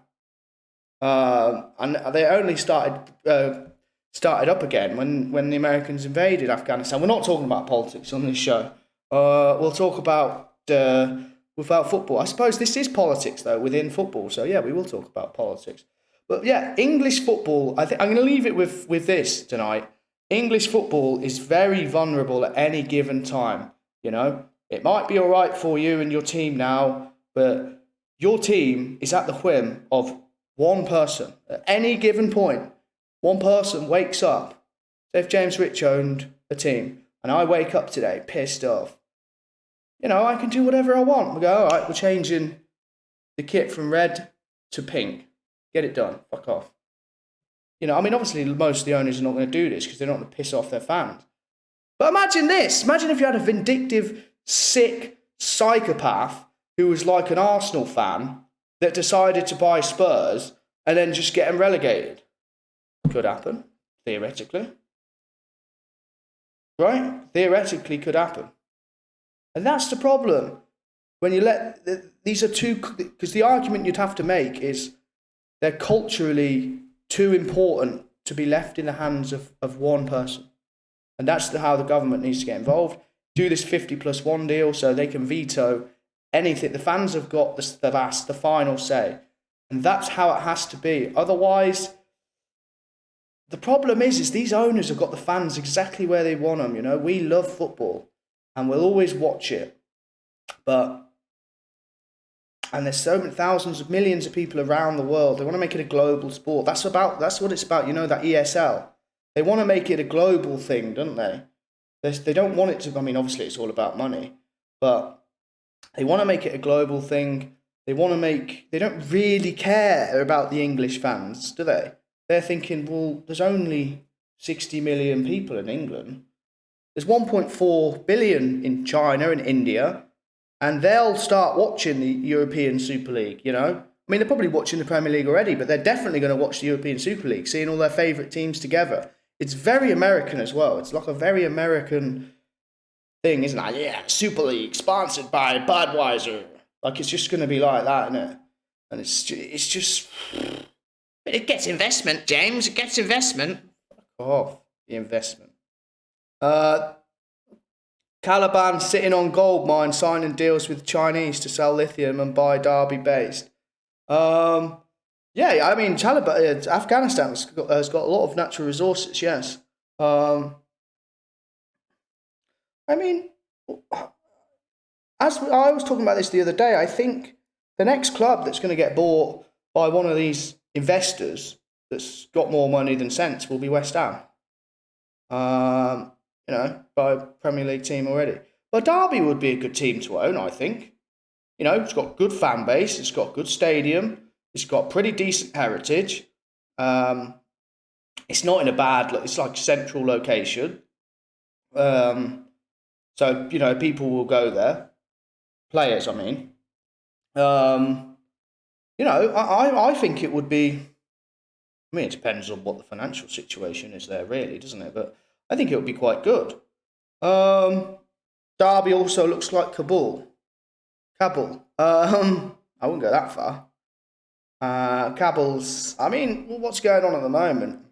And they only started up again when the Americans invaded Afghanistan. We're not talking about politics on this show. We'll talk about without football. I suppose this is politics, though, within football. So yeah, we will talk about politics. But yeah, English football, I think I'm going to leave it with this tonight. English football is very vulnerable at any given time. You know, it might be all right for you and your team now, but your team is at the whim of one person. At any given point, one person wakes up. Say if James Rich owned a team and I wake up today pissed off, you know, I can do whatever I want. We go, all right, we're changing the kit from red to pink. Get it done. Fuck off. You know, I mean, obviously, most of the owners are not going to do this because they're not going to piss off their fans. But imagine this. Imagine if you had a vindictive, sick psychopath who was like an Arsenal fan that decided to buy Spurs and then just get them relegated. Could happen, theoretically. Right? Theoretically could happen. And that's the problem. When you let... These are two... Because the argument you'd have to make is... They're culturally too important to be left in the hands of one person. And that's how the government needs to get involved. Do this 50+1 deal so they can veto anything. The fans have got the final say. And that's how it has to be. Otherwise, the problem is these owners have got the fans exactly where they want them. You know, we love football and we'll always watch it. And there's so many thousands of millions of people around the world. They want to make it a global sport. That's what it's about. You know, that ESL. They want to make it a global thing, don't they? They don't want it to. I mean, obviously, it's all about money, but they want to make it a global thing. They don't really care about the English fans, do they? they're thinking, well, there's only 60 million people in England. There's 1.4 billion in China and India, and they'll start watching the European Super League, you know? I mean, they're probably watching the Premier League already, but they're definitely going to watch the European Super League, seeing all their favourite teams together. It's very American as well. It's like a very American thing, isn't it? Yeah, Super League, sponsored by Budweiser. Like, it's just going to be like that, isn't it? And it's just... It gets investment, James. It gets investment. Fuck off, the investment. Caliban sitting on gold mine, signing deals with Chinese to sell lithium and buy Derby based. Yeah, I mean, Taliban, Afghanistan has got a lot of natural resources, yes. I mean, as I was talking about this the other day, I think the next club that's going to get bought by one of these investors that's got more money than sense will be West Ham. You know, by a Premier League team already. But Derby would be a good team to own, I think. You know, it's got good fan base, it's got good stadium, it's got pretty decent heritage. It's not in a bad, it's like central location. So, you know, people will go there. Players, I mean. You know, I think it would be, I mean, it depends on what the financial situation is there, really, doesn't it? But I think it would be quite good. Derby also looks like Kabul. I wouldn't go that far. Kabul's, I mean, what's going on at the moment?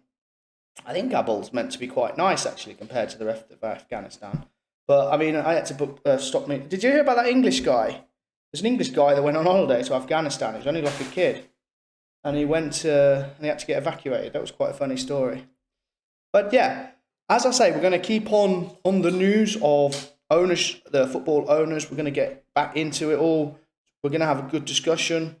I think Kabul's meant to be quite nice, actually, compared to the rest of Afghanistan. But, I mean, I had to book stop me. Did you hear about that English guy? There's an English guy that went on holiday to Afghanistan. He was only like a kid. And he went, and he had to get evacuated. That was quite a funny story. But, yeah, as I say, we're going to keep on the news of owners, the football owners. We're going to get back into it all. We're going to have a good discussion.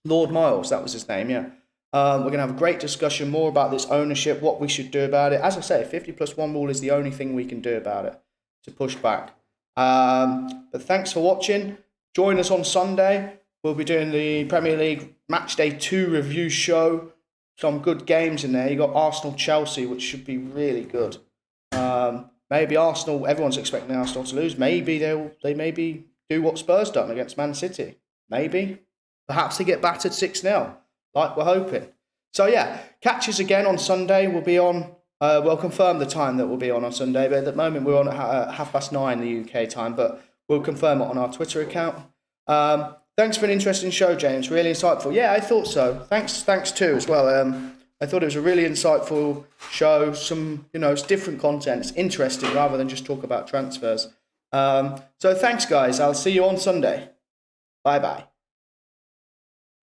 Lord Miles, that was his name, yeah. We're going to have a great discussion more about this ownership, what we should do about it. As I say, 50+1 rule is the only thing we can do about it to push back. But thanks for watching. Join us on Sunday. We'll be doing the Premier League Match Day 2 review show. Some good games in there. You got Arsenal-Chelsea, which should be really good. Maybe Arsenal, everyone's expecting Arsenal to lose. Maybe they maybe do what Spurs done against Man City. Maybe. Perhaps they get battered 6-0, like we're hoping. So yeah, catch us again on Sunday. We'll be on, we'll confirm the time that we'll be on Sunday, but at the moment we're on at 9:30 the UK time, but we'll confirm it on our Twitter account. Thanks for an interesting show, James. Really insightful. Yeah, I thought so. Thanks too as well. I thought it was a really insightful show. Some, you know, it's different content. It's interesting rather than just talk about transfers. So thanks, guys. I'll see you on Sunday. Bye-bye.